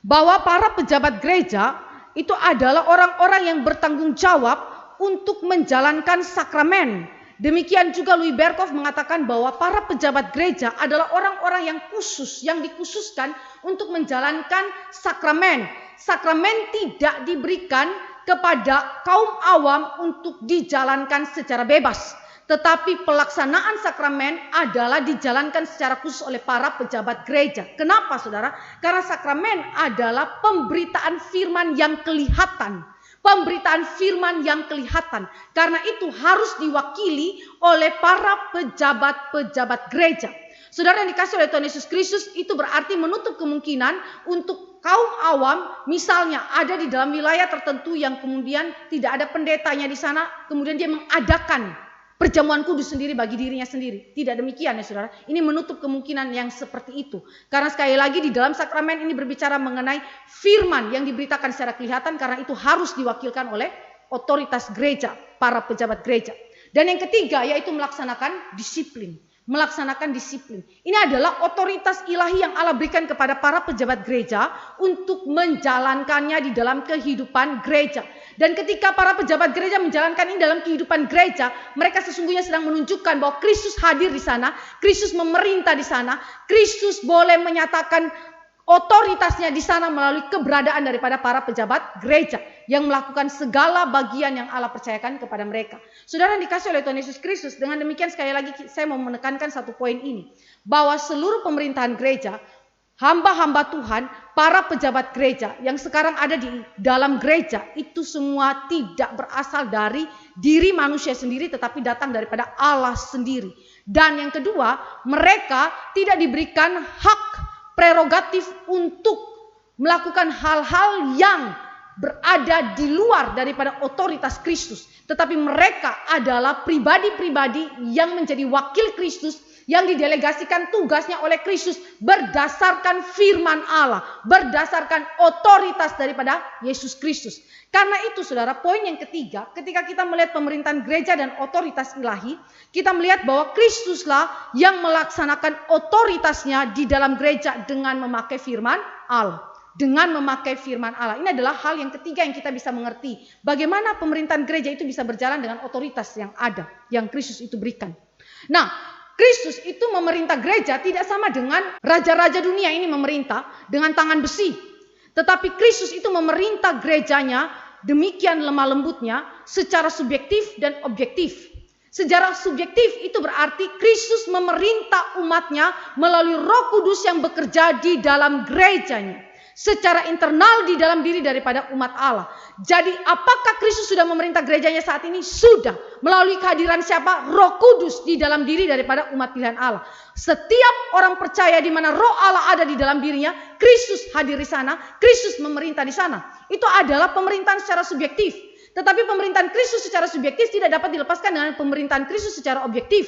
bahwa para pejabat gereja itu adalah orang-orang yang bertanggung jawab untuk menjalankan sakramen. Demikian juga Louis Berkhof mengatakan bahwa para pejabat gereja adalah orang-orang yang khusus, yang dikhususkan untuk menjalankan sakramen. Sakramen tidak diberikan kepada kaum awam untuk dijalankan secara bebas. Tetapi pelaksanaan sakramen adalah dijalankan secara khusus oleh para pejabat gereja. Kenapa saudara? Karena sakramen adalah pemberitaan firman yang kelihatan. Pemberitaan firman yang kelihatan. Karena itu harus diwakili oleh para pejabat-pejabat gereja. Saudara yang dikasih oleh Tuhan Yesus Kristus, itu berarti menutup kemungkinan untuk kaum awam misalnya ada di dalam wilayah tertentu yang kemudian tidak ada pendetanya di sana, kemudian dia mengadakan perjamuan kudus sendiri bagi dirinya sendiri. Tidak demikian ya saudara. Ini menutup kemungkinan yang seperti itu. Karena sekali lagi di dalam sakramen ini berbicara mengenai firman yang diberitakan secara kelihatan, karena itu harus diwakilkan oleh otoritas gereja, para pejabat gereja. Dan yang ketiga yaitu melaksanakan disiplin. Melaksanakan disiplin. Ini adalah otoritas ilahi yang Allah berikan kepada para pejabat gereja untuk menjalankannya di dalam kehidupan gereja. Dan ketika para pejabat gereja menjalankan ini dalam kehidupan gereja, mereka sesungguhnya sedang menunjukkan bahwa Kristus hadir di sana, Kristus memerintah di sana, Kristus boleh menyatakan otoritasnya di sana melalui keberadaan daripada para pejabat gereja yang melakukan segala bagian yang Allah percayakan kepada mereka. Saudara yang dikasih oleh Tuhan Yesus Kristus, dengan demikian sekali lagi saya mau menekankan satu poin ini, bahwa seluruh pemerintahan gereja, hamba-hamba Tuhan, para pejabat gereja yang sekarang ada di dalam gereja, itu semua tidak berasal dari diri manusia sendiri, tetapi datang daripada Allah sendiri. Dan yang kedua, mereka tidak diberikan hak prerogatif untuk melakukan hal-hal yang berada di luar daripada otoritas Kristus. Tetapi mereka adalah pribadi-pribadi yang menjadi wakil Kristus yang didelegasikan tugasnya oleh Kristus berdasarkan firman Allah, berdasarkan otoritas daripada Yesus Kristus. Karena itu saudara, poin yang ketiga, ketika kita melihat pemerintahan gereja dan otoritas ilahi, kita melihat bahwa Kristuslah yang melaksanakan otoritasnya di dalam gereja dengan memakai firman Allah. Dengan memakai firman Allah. Ini adalah hal yang ketiga yang kita bisa mengerti. Bagaimana pemerintahan gereja itu bisa berjalan dengan otoritas yang ada, yang Kristus itu berikan. Nah, Kristus itu memerintah gereja tidak sama dengan raja-raja dunia ini memerintah dengan tangan besi. Tetapi Kristus itu memerintah gerejanya demikian lemah lembutnya secara subjektif dan objektif. Secara subjektif itu berarti Kristus memerintah umatnya melalui Roh Kudus yang bekerja di dalam gerejanya. Secara internal di dalam diri daripada umat Allah. Jadi apakah Kristus sudah memerintah gerejanya saat ini? Sudah. Melalui kehadiran siapa? Roh Kudus di dalam diri daripada umat pilihan Allah. Setiap orang percaya di mana Roh Allah ada di dalam dirinya, Kristus hadir di sana, Kristus memerintah di sana. Itu adalah pemerintahan secara subjektif. Tetapi pemerintahan Kristus secara subjektif tidak dapat dilepaskan dengan pemerintahan Kristus secara objektif.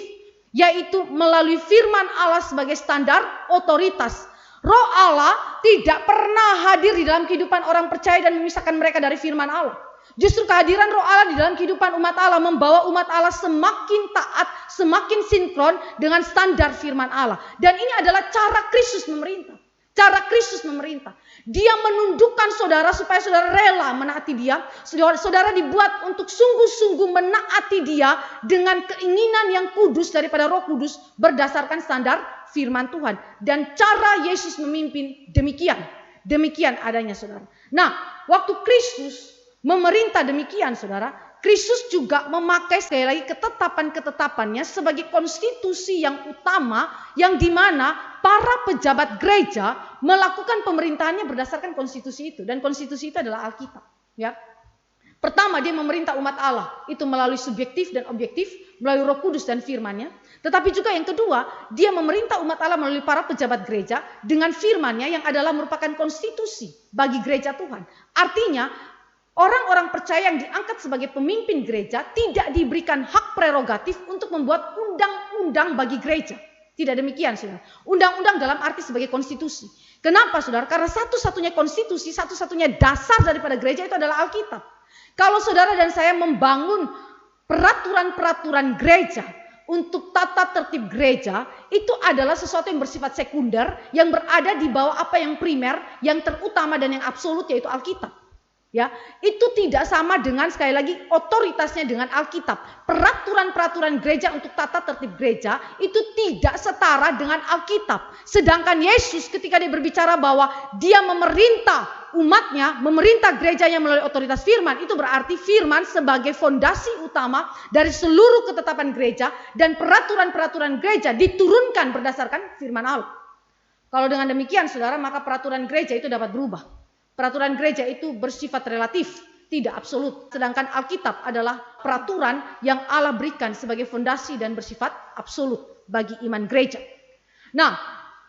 Yaitu melalui firman Allah sebagai standar otoritas. Roh Allah tidak pernah hadir di dalam kehidupan orang percaya dan memisahkan mereka dari firman Allah. Justru kehadiran Roh Allah di dalam kehidupan umat Allah membawa umat Allah semakin taat, semakin sinkron dengan standar firman Allah. Dan ini adalah cara Kristus memerintah. Cara Kristus memerintah. Dia menundukkan saudara supaya saudara rela menaati dia. Saudara dibuat untuk sungguh-sungguh menaati dia dengan keinginan yang kudus daripada Roh Kudus berdasarkan standar firman Tuhan. Dan cara Yesus memimpin demikian. Demikian adanya saudara. Nah, waktu Kristus memerintah demikian saudara, Kristus juga memakai sekali lagi ketetapan-ketetapannya sebagai konstitusi yang utama yang dimana para pejabat gereja melakukan pemerintahannya berdasarkan konstitusi itu. Dan konstitusi itu adalah Alkitab. Ya. Pertama, dia memerintah umat Allah itu melalui subjektif dan objektif, melalui Roh Kudus dan firman-Nya. Tetapi juga yang kedua, dia memerintah umat Allah melalui para pejabat gereja dengan firman-Nya yang adalah merupakan konstitusi bagi gereja Tuhan. Artinya, orang-orang percaya yang diangkat sebagai pemimpin gereja tidak diberikan hak prerogatif untuk membuat undang-undang bagi gereja. Tidak demikian, saudara. Undang-undang dalam arti sebagai konstitusi. Kenapa, saudara? Karena satu-satunya konstitusi, satu-satunya dasar daripada gereja itu adalah Alkitab. Kalau saudara dan saya membangun peraturan-peraturan gereja untuk tata tertib gereja, itu adalah sesuatu yang bersifat sekunder, yang berada di bawah apa yang primer, yang terutama dan yang absolut, yaitu Alkitab. Ya, itu tidak sama dengan sekali lagi otoritasnya dengan Alkitab. Peraturan-peraturan gereja untuk tata tertib gereja itu tidak setara dengan Alkitab. Sedangkan Yesus ketika dia berbicara bahwa dia memerintah umatnya, memerintah gerejanya melalui otoritas firman, itu berarti firman sebagai fondasi utama dari seluruh ketetapan gereja dan peraturan-peraturan gereja diturunkan berdasarkan firman Allah. Kalau dengan demikian saudara, maka peraturan gereja itu dapat berubah. Peraturan gereja itu bersifat relatif, tidak absolut. Sedangkan Alkitab adalah peraturan yang Allah berikan sebagai fondasi dan bersifat absolut bagi iman gereja. Nah,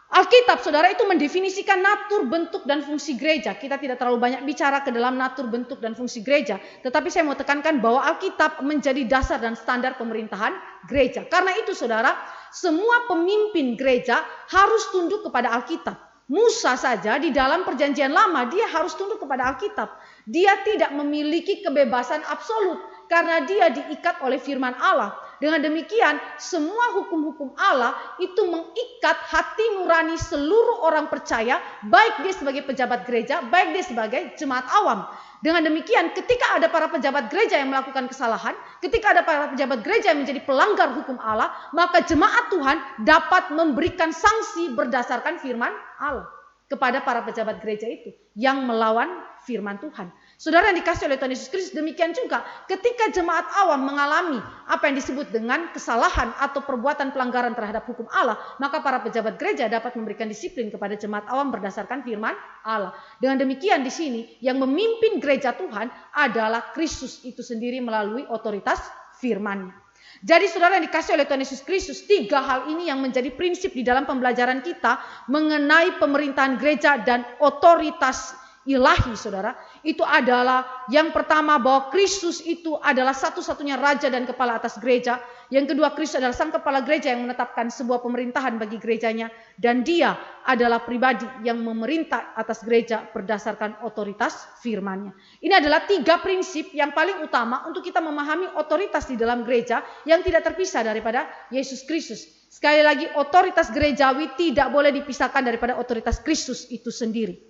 Alkitab saudara itu mendefinisikan natur, bentuk, dan fungsi gereja. Kita tidak terlalu banyak bicara ke dalam natur, bentuk, dan fungsi gereja. Tetapi saya mau tekankan bahwa Alkitab menjadi dasar dan standar pemerintahan gereja. Karena itu saudara, semua pemimpin gereja harus tunduk kepada Alkitab. Musa saja di dalam perjanjian lama dia harus tunduk kepada Alkitab. Dia tidak memiliki kebebasan absolut karena dia diikat oleh firman Allah. Dengan demikian semua hukum-hukum Allah itu mengikat hati nurani seluruh orang percaya, baik dia sebagai pejabat gereja, baik dia sebagai jemaat awam. Dengan demikian ketika ada para pejabat gereja yang melakukan kesalahan, ketika ada para pejabat gereja yang menjadi pelanggar hukum Allah, maka jemaat Tuhan dapat memberikan sanksi berdasarkan firman Allah kepada para pejabat gereja itu yang melawan firman Tuhan. Saudara yang dikasih oleh Tuhan Yesus Kristus, demikian juga ketika jemaat awam mengalami apa yang disebut dengan kesalahan atau perbuatan pelanggaran terhadap hukum Allah, maka para pejabat gereja dapat memberikan disiplin kepada jemaat awam berdasarkan firman Allah. Dengan demikian di sini yang memimpin gereja Tuhan adalah Kristus itu sendiri melalui otoritas firman-Nya. Jadi saudara yang dikasih oleh Tuhan Yesus Kristus, 3 hal ini yang menjadi prinsip di dalam pembelajaran kita mengenai pemerintahan gereja dan otoritas ilahi, saudara, itu adalah yang pertama bahwa Kristus itu adalah satu-satunya raja dan kepala atas gereja. Yang kedua, Kristus adalah sang kepala gereja yang menetapkan sebuah pemerintahan bagi gerejanya, dan dia adalah pribadi yang memerintah atas gereja berdasarkan otoritas firman-Nya. Ini adalah 3 prinsip yang paling utama untuk kita memahami otoritas di dalam gereja yang tidak terpisah daripada Yesus Kristus. Sekali lagi, otoritas gerejawi tidak boleh dipisahkan daripada otoritas Kristus itu sendiri.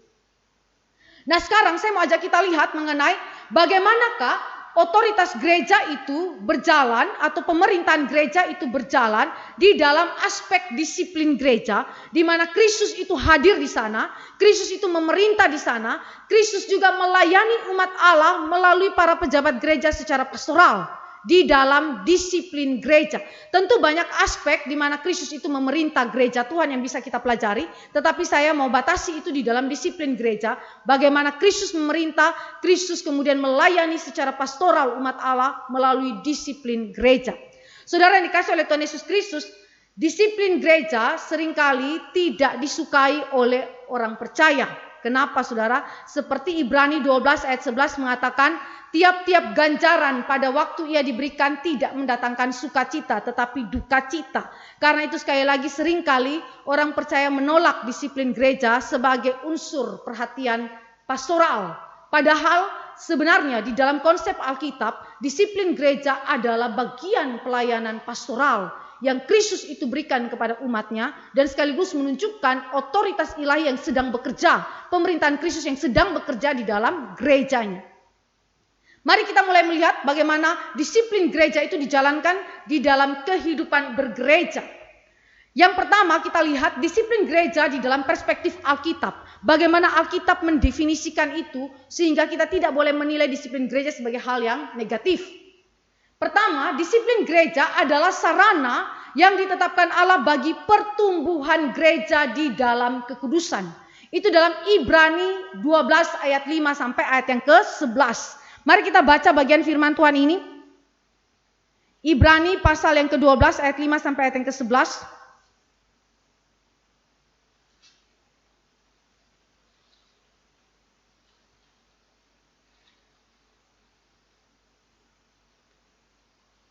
Nah, sekarang saya mau ajak kita lihat mengenai bagaimanakah otoritas gereja itu berjalan atau pemerintahan gereja itu berjalan di dalam aspek disiplin gereja, di mana Kristus itu hadir di sana, Kristus itu memerintah di sana, Kristus juga melayani umat Allah melalui para pejabat gereja secara pastoral di dalam disiplin gereja. Tentu banyak aspek di mana Kristus itu memerintah gereja Tuhan yang bisa kita pelajari, tetapi saya mau batasi itu di dalam disiplin gereja. Bagaimana Kristus memerintah, Kristus kemudian melayani secara pastoral umat Allah melalui disiplin gereja. Saudara yang dikasih oleh Tuhan Yesus Kristus, disiplin gereja seringkali tidak disukai oleh orang percaya. Kenapa, saudara? Seperti Ibrani 12 ayat 11 mengatakan, tiap-tiap ganjaran pada waktu ia diberikan tidak mendatangkan sukacita tetapi duka cita. Karena itu sekali lagi seringkali orang percaya menolak disiplin gereja sebagai unsur perhatian pastoral. Padahal sebenarnya di dalam konsep Alkitab, disiplin gereja adalah bagian pelayanan pastoral yang Kristus itu berikan kepada umatnya, dan sekaligus menunjukkan otoritas ilahi yang sedang bekerja, pemerintahan Kristus yang sedang bekerja di dalam gerejanya. Mari kita mulai melihat bagaimana disiplin gereja itu dijalankan di dalam kehidupan bergereja. Yang pertama kita lihat disiplin gereja di dalam perspektif Alkitab. Bagaimana Alkitab mendefinisikan itu sehingga kita tidak boleh menilai disiplin gereja sebagai hal yang negatif. Pertama, disiplin gereja adalah sarana yang ditetapkan Allah bagi pertumbuhan gereja di dalam kekudusan. Itu dalam Ibrani 12 ayat 5 sampai ayat yang ke-11. Mari kita baca bagian firman Tuhan ini. Ibrani pasal yang ke-12 ayat 5 sampai ayat yang ke-11.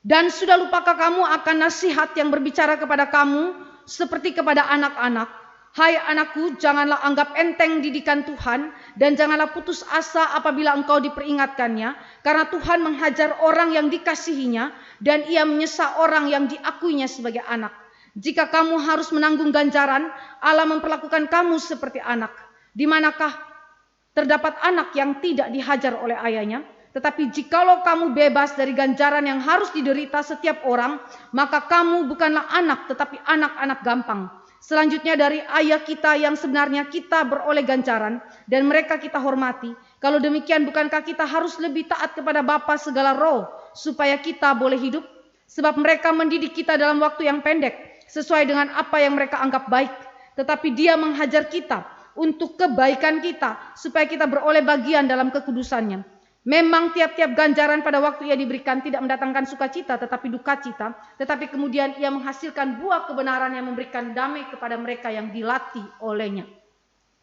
Dan sudah lupakah kamu akan nasihat yang berbicara kepada kamu seperti kepada anak-anak? Hai anakku, janganlah anggap enteng didikan Tuhan dan janganlah putus asa apabila engkau diperingatkannya. Karena Tuhan menghajar orang yang dikasihinya dan ia menyesa orang yang diakuinya sebagai anak. Jika kamu harus menanggung ganjaran, Allah memperlakukan kamu seperti anak. Di manakah terdapat anak yang tidak dihajar oleh ayahnya? Tetapi jikalau kamu bebas dari ganjaran yang harus diderita setiap orang, maka kamu bukanlah anak tetapi anak-anak gampang. Selanjutnya dari ayah kita yang sebenarnya kita beroleh ganjaran dan mereka kita hormati. Kalau demikian bukankah kita harus lebih taat kepada Bapa segala roh supaya kita boleh hidup? Sebab mereka mendidik kita dalam waktu yang pendek sesuai dengan apa yang mereka anggap baik. Tetapi Dia menghajar kita untuk kebaikan kita supaya kita beroleh bagian dalam kekudusannya. Memang tiap-tiap ganjaran pada waktu ia diberikan tidak mendatangkan sukacita tetapi duka cita. Tetapi kemudian ia menghasilkan buah kebenaran yang memberikan damai kepada mereka yang dilatih olehnya.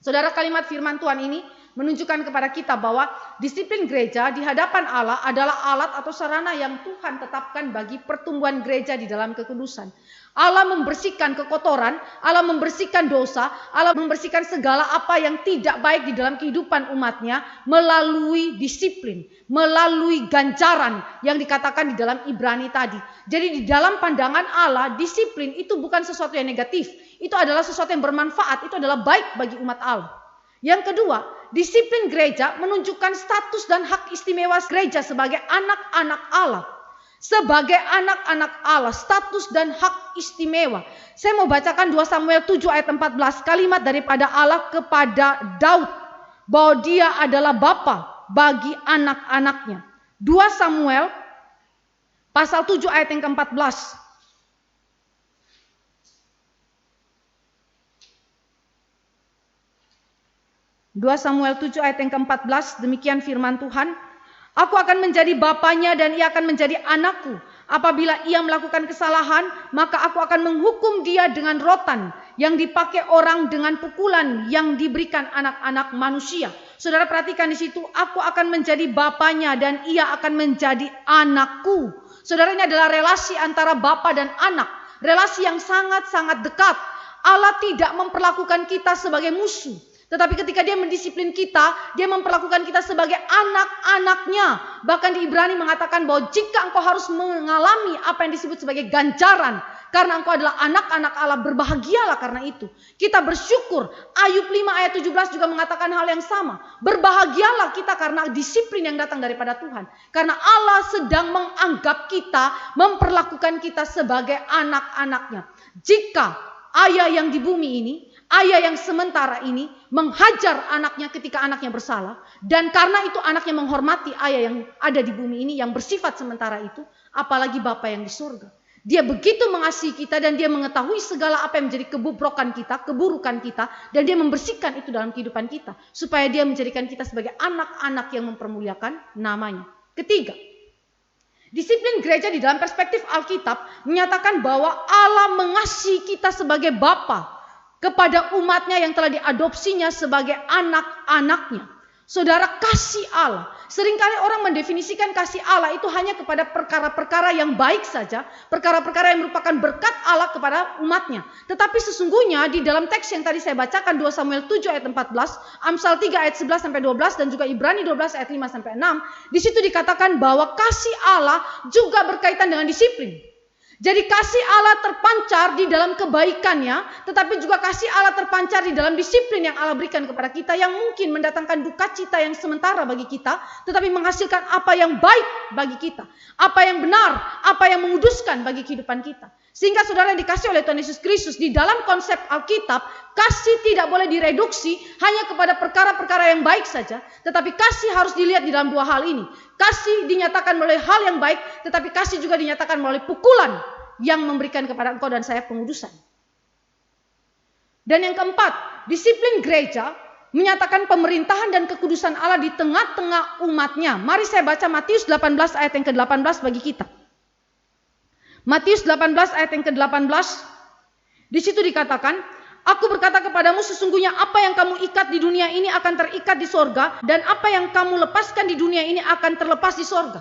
Saudara, kalimat firman Tuhan ini menunjukkan kepada kita bahwa disiplin gereja di hadapan Allah adalah alat atau sarana yang Tuhan tetapkan bagi pertumbuhan gereja di dalam kekudusan. Allah membersihkan kekotoran, Allah membersihkan dosa, Allah membersihkan segala apa yang tidak baik di dalam kehidupan umatnya melalui disiplin, melalui ganjaran yang dikatakan di dalam Ibrani tadi. Jadi di dalam pandangan Allah, disiplin itu bukan sesuatu yang negatif, itu adalah sesuatu yang bermanfaat, itu adalah baik bagi umat Allah. Yang kedua, disiplin gereja menunjukkan status dan hak istimewa gereja sebagai anak-anak Allah. Sebagai anak-anak Allah, status dan hak istimewa. Saya mau bacakan 2 Samuel 7 ayat 14, kalimat daripada Allah kepada Daud, bahwa dia adalah bapa bagi anak-anaknya. 2 Samuel pasal 7 ayat yang ke-14. 2 Samuel 7 ayat yang ke-14, demikian firman Tuhan. Aku akan menjadi bapanya dan ia akan menjadi anakku. Apabila ia melakukan kesalahan, maka aku akan menghukum dia dengan rotan yang dipakai orang dengan pukulan yang diberikan anak-anak manusia. Saudara perhatikan di situ, aku akan menjadi bapaknya dan ia akan menjadi anakku. Saudara, ini adalah relasi antara bapa dan anak, relasi yang sangat-sangat dekat. Allah tidak memperlakukan kita sebagai musuh, tetapi ketika dia mendisiplin kita, dia memperlakukan kita sebagai anak-anaknya. Bahkan di Ibrani mengatakan bahwa jika engkau harus mengalami apa yang disebut sebagai ganjaran, karena engkau adalah anak-anak Allah, berbahagialah karena itu. Kita bersyukur. Ayub 5 ayat 17 juga mengatakan hal yang sama. Berbahagialah kita karena disiplin yang datang daripada Tuhan. Karena Allah sedang menganggap kita, memperlakukan kita sebagai anak-anaknya. Jika ayah yang di bumi ini, ayah yang sementara ini menghajar anaknya ketika anaknya bersalah, dan karena itu anaknya menghormati ayah yang ada di bumi ini yang bersifat sementara itu, apalagi Bapa yang di surga. Dia begitu mengasihi kita dan dia mengetahui segala apa yang menjadi kebobrokan kita, keburukan kita, dan dia membersihkan itu dalam kehidupan kita supaya dia menjadikan kita sebagai anak-anak yang mempermuliakan namanya. Ketiga, disiplin gereja di dalam perspektif Alkitab menyatakan bahwa Allah mengasihi kita sebagai Bapa kepada umatnya yang telah diadopsinya sebagai anak-anaknya. Saudara, kasih Allah. Seringkali orang mendefinisikan kasih Allah itu hanya kepada perkara-perkara yang baik saja, perkara-perkara yang merupakan berkat Allah kepada umatnya. Tetapi sesungguhnya di dalam teks yang tadi saya bacakan 2 Samuel 7 ayat 14, Amsal 3 ayat 11 sampai 12 dan juga Ibrani 12 ayat 5 sampai 6, di situ dikatakan bahwa kasih Allah juga berkaitan dengan disiplin. Jadi kasih Allah terpancar di dalam kebaikannya, tetapi juga kasih Allah terpancar di dalam disiplin yang Allah berikan kepada kita, yang mungkin mendatangkan duka cita yang sementara bagi kita, tetapi menghasilkan apa yang baik bagi kita, apa yang benar, apa yang menguduskan bagi kehidupan kita. Sehingga saudara yang dikasih oleh Tuhan Yesus Kristus, di dalam konsep Alkitab, kasih tidak boleh direduksi hanya kepada perkara-perkara yang baik saja, tetapi kasih harus dilihat di dalam dua hal ini. Kasih dinyatakan melalui hal yang baik, tetapi kasih juga dinyatakan melalui pukulan yang memberikan kepada engkau dan saya pengudusan. Dan yang keempat, disiplin gereja menyatakan pemerintahan dan kekudusan Allah di tengah-tengah umatnya. Mari saya baca Matius 18 ayat yang ke-18 bagi kita. Matius 18 ayat yang ke-18, di situ dikatakan, aku berkata kepadamu, sesungguhnya apa yang kamu ikat di dunia ini akan terikat di sorga, dan apa yang kamu lepaskan di dunia ini akan terlepas di sorga.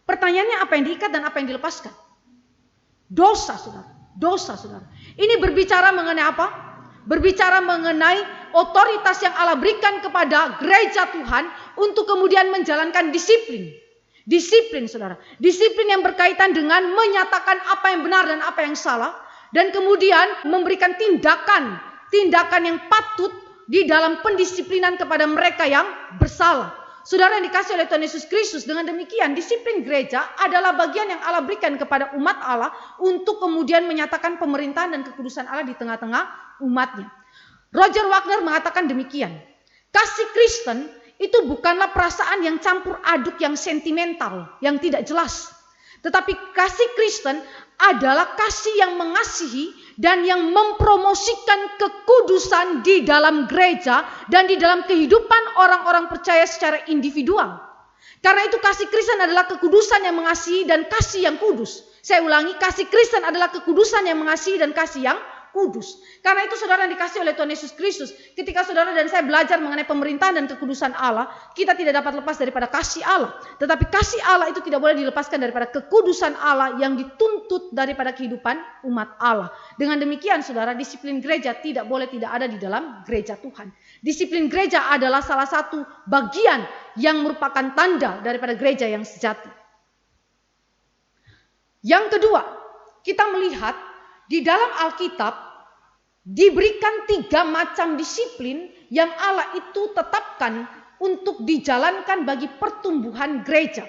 Pertanyaannya, apa yang diikat dan apa yang dilepaskan? Dosa, saudara. Dosa, saudara. Ini berbicara mengenai apa? Berbicara mengenai otoritas yang Allah berikan kepada gereja Tuhan untuk kemudian menjalankan disiplin. Disiplin, saudara. Disiplin yang berkaitan dengan menyatakan apa yang benar dan apa yang salah, dan kemudian memberikan tindakan yang patut di dalam pendisiplinan kepada mereka yang bersalah. Saudara yang dikasih oleh Tuhan Yesus Kristus, dengan demikian disiplin gereja adalah bagian yang Allah berikan kepada umat Allah untuk kemudian menyatakan pemerintahan dan kekudusan Allah di tengah-tengah umatnya. Roger Wagner mengatakan demikian, kasih Kristen itu bukanlah perasaan yang campur aduk yang sentimental, yang tidak jelas. Tetapi kasih Kristen adalah kasih yang mengasihi dan yang mempromosikan kekudusan di dalam gereja dan di dalam kehidupan orang-orang percaya secara individual. Karena itu kasih Kristen adalah kekudusan yang mengasihi dan kasih yang kudus. Saya ulangi, kasih Kristen adalah kekudusan yang mengasihi dan kasih yang kudus. Karena itu saudara yang dikasih oleh Tuhan Yesus Kristus, ketika saudara dan saya belajar mengenai pemerintahan dan kekudusan Allah, kita tidak dapat lepas daripada kasih Allah. Tetapi kasih Allah itu tidak boleh dilepaskan daripada kekudusan Allah yang dituntut daripada kehidupan umat Allah. Dengan demikian saudara, disiplin gereja tidak boleh tidak ada di dalam gereja Tuhan. Disiplin gereja adalah salah satu bagian yang merupakan tanda daripada gereja yang sejati. Yang kedua, kita melihat di dalam Alkitab diberikan 3 macam disiplin yang Allah itu tetapkan untuk dijalankan bagi pertumbuhan gereja.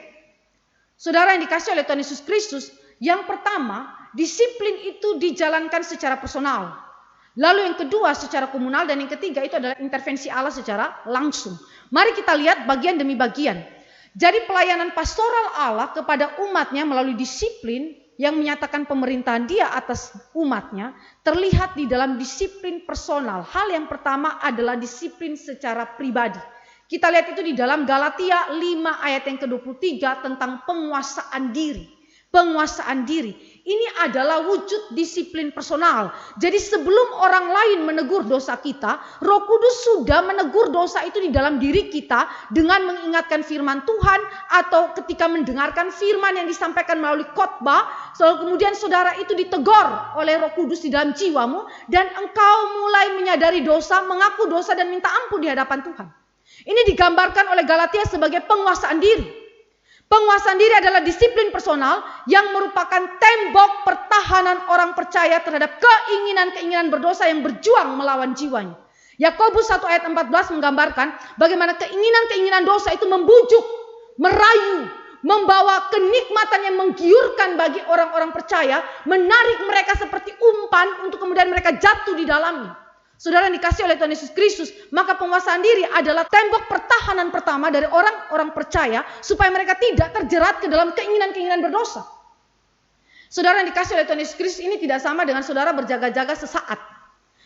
Saudara yang dikasih oleh Tuhan Yesus Kristus, yang pertama, disiplin itu dijalankan secara personal. Lalu yang kedua secara komunal, dan yang ketiga itu adalah intervensi Allah secara langsung. Mari kita lihat bagian demi bagian. Jadi pelayanan pastoral Allah kepada umatnya melalui disiplin yang menyatakan pemerintahan dia atas umatnya terlihat di dalam disiplin personal. Hal yang pertama adalah disiplin secara pribadi. Kita lihat itu di dalam Galatia 5 ayat yang ke-23 tentang penguasaan diri. Penguasaan diri. Ini adalah wujud disiplin personal. Jadi sebelum orang lain menegur dosa kita, Roh Kudus sudah menegur dosa itu di dalam diri kita dengan mengingatkan firman Tuhan atau ketika mendengarkan firman yang disampaikan melalui khotbah, lalu kemudian saudara itu ditegur oleh Roh Kudus di dalam jiwamu dan engkau mulai menyadari dosa, mengaku dosa dan minta ampun di hadapan Tuhan. Ini digambarkan oleh Galatia sebagai penguasaan diri. Penguasaan diri adalah disiplin personal yang merupakan tembok pertahanan orang percaya terhadap keinginan-keinginan berdosa yang berjuang melawan jiwanya. Yakobus 1 ayat 14 menggambarkan bagaimana keinginan-keinginan dosa itu membujuk, merayu, membawa kenikmatan yang menggiurkan bagi orang-orang percaya, menarik mereka seperti umpan untuk kemudian mereka jatuh di dalamnya. Saudara yang dikasih oleh Tuhan Yesus Kristus, maka penguasaan diri adalah tembok pertahanan pertama dari orang-orang percaya supaya mereka tidak terjerat ke dalam keinginan-keinginan berdosa. Saudara yang dikasih oleh Tuhan Yesus Kristus, ini tidak sama dengan saudara berjaga-jaga sesaat.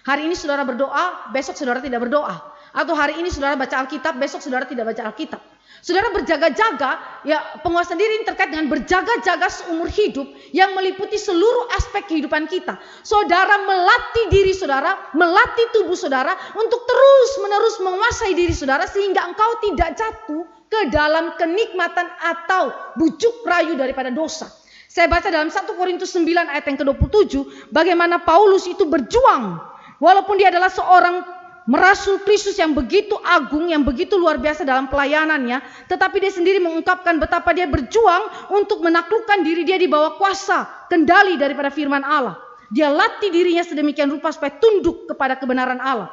Hari ini saudara berdoa, besok saudara tidak berdoa. Atau hari ini saudara baca Alkitab, besok saudara tidak baca Alkitab. Saudara berjaga-jaga, ya penguasaan diri ini terkait dengan berjaga-jaga seumur hidup yang meliputi seluruh aspek kehidupan kita. Saudara melatih diri saudara, melatih tubuh saudara untuk terus-menerus menguasai diri saudara sehingga engkau tidak jatuh ke dalam kenikmatan atau bujuk rayu daripada dosa. Saya baca dalam 1 Korintus 9 ayat yang ke-27, bagaimana Paulus itu berjuang. Walaupun dia adalah seorang Rasul Kristus yang begitu agung, yang begitu luar biasa dalam pelayanannya, tetapi dia sendiri mengungkapkan betapa dia berjuang untuk menaklukkan diri dia di bawah kuasa, kendali daripada firman Allah. Dia latih dirinya sedemikian rupa supaya tunduk kepada kebenaran Allah.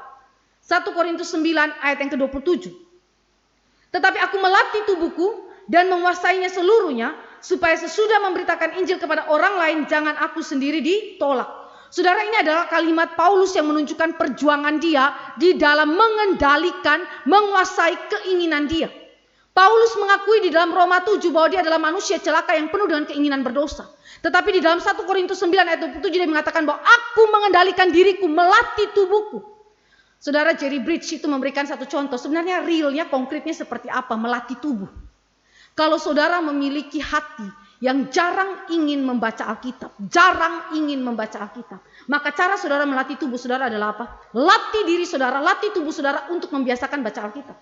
1 Korintus 9 ayat yang ke-27. Tetapi aku melatih tubuhku dan menguasainya seluruhnya, supaya sesudah memberitakan Injil kepada orang lain, jangan aku sendiri ditolak. Saudara, ini adalah kalimat Paulus yang menunjukkan perjuangan dia di dalam mengendalikan, menguasai keinginan dia. Paulus mengakui di dalam Roma 7 bahwa dia adalah manusia celaka yang penuh dengan keinginan berdosa. Tetapi di dalam 1 Korintus 9 ayat 27 dia mengatakan bahwa aku mengendalikan diriku, melatih tubuhku. Saudara, Jerry Bridge itu memberikan satu contoh. Sebenarnya realnya, konkretnya seperti apa melatih tubuh. Kalau saudara memiliki hati yang jarang ingin membaca Alkitab, jarang ingin membaca Alkitab, maka cara saudara melatih tubuh saudara adalah apa? Latih diri saudara, latih tubuh saudara untuk membiasakan baca Alkitab.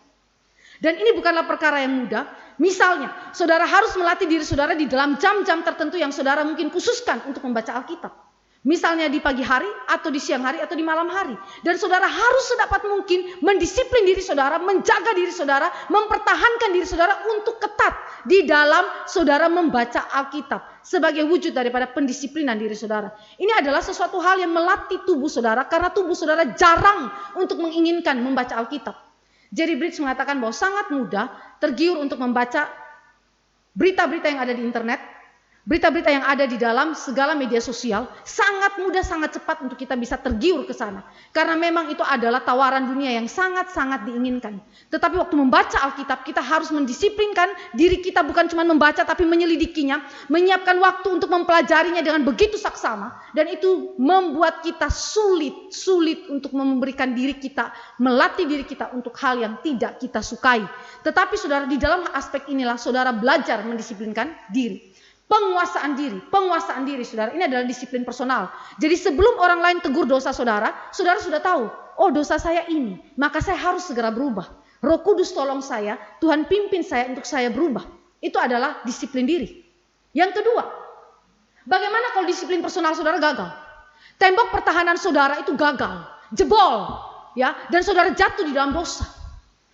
Dan ini bukanlah perkara yang mudah. Misalnya, saudara harus melatih diri saudara di dalam jam-jam tertentu yang saudara mungkin khususkan untuk membaca Alkitab. Misalnya di pagi hari, atau di siang hari, atau di malam hari. Dan saudara harus sedapat mungkin mendisiplin diri saudara, menjaga diri saudara, mempertahankan diri saudara untuk ketat di dalam saudara membaca Alkitab. Sebagai wujud daripada pendisiplinan diri saudara. Ini adalah sesuatu hal yang melatih tubuh saudara, karena tubuh saudara jarang untuk menginginkan membaca Alkitab. Jerry Bridge mengatakan bahwa sangat mudah tergiur untuk membaca berita-berita yang ada di internet, berita-berita yang ada di dalam segala media sosial. Sangat mudah, sangat cepat untuk kita bisa tergiur ke sana. Karena memang itu adalah tawaran dunia yang sangat-sangat diinginkan. Tetapi waktu membaca Alkitab, kita harus mendisiplinkan diri kita, bukan cuma membaca tapi menyelidikinya, menyiapkan waktu untuk mempelajarinya dengan begitu saksama. Dan itu membuat kita sulit untuk memberikan diri kita, melatih diri kita untuk hal yang tidak kita sukai. Tetapi saudara, di dalam aspek inilah saudara belajar mendisiplinkan diri. Penguasaan diri saudara, ini adalah disiplin personal. Jadi sebelum orang lain tegur dosa saudara, saudara sudah tahu, oh dosa saya ini, maka saya harus segera berubah. Roh Kudus tolong saya, Tuhan pimpin saya untuk saya berubah. Itu adalah disiplin diri. Yang kedua, bagaimana kalau disiplin personal saudara gagal? Tembok pertahanan saudara itu gagal, jebol, ya, dan saudara jatuh di dalam dosa.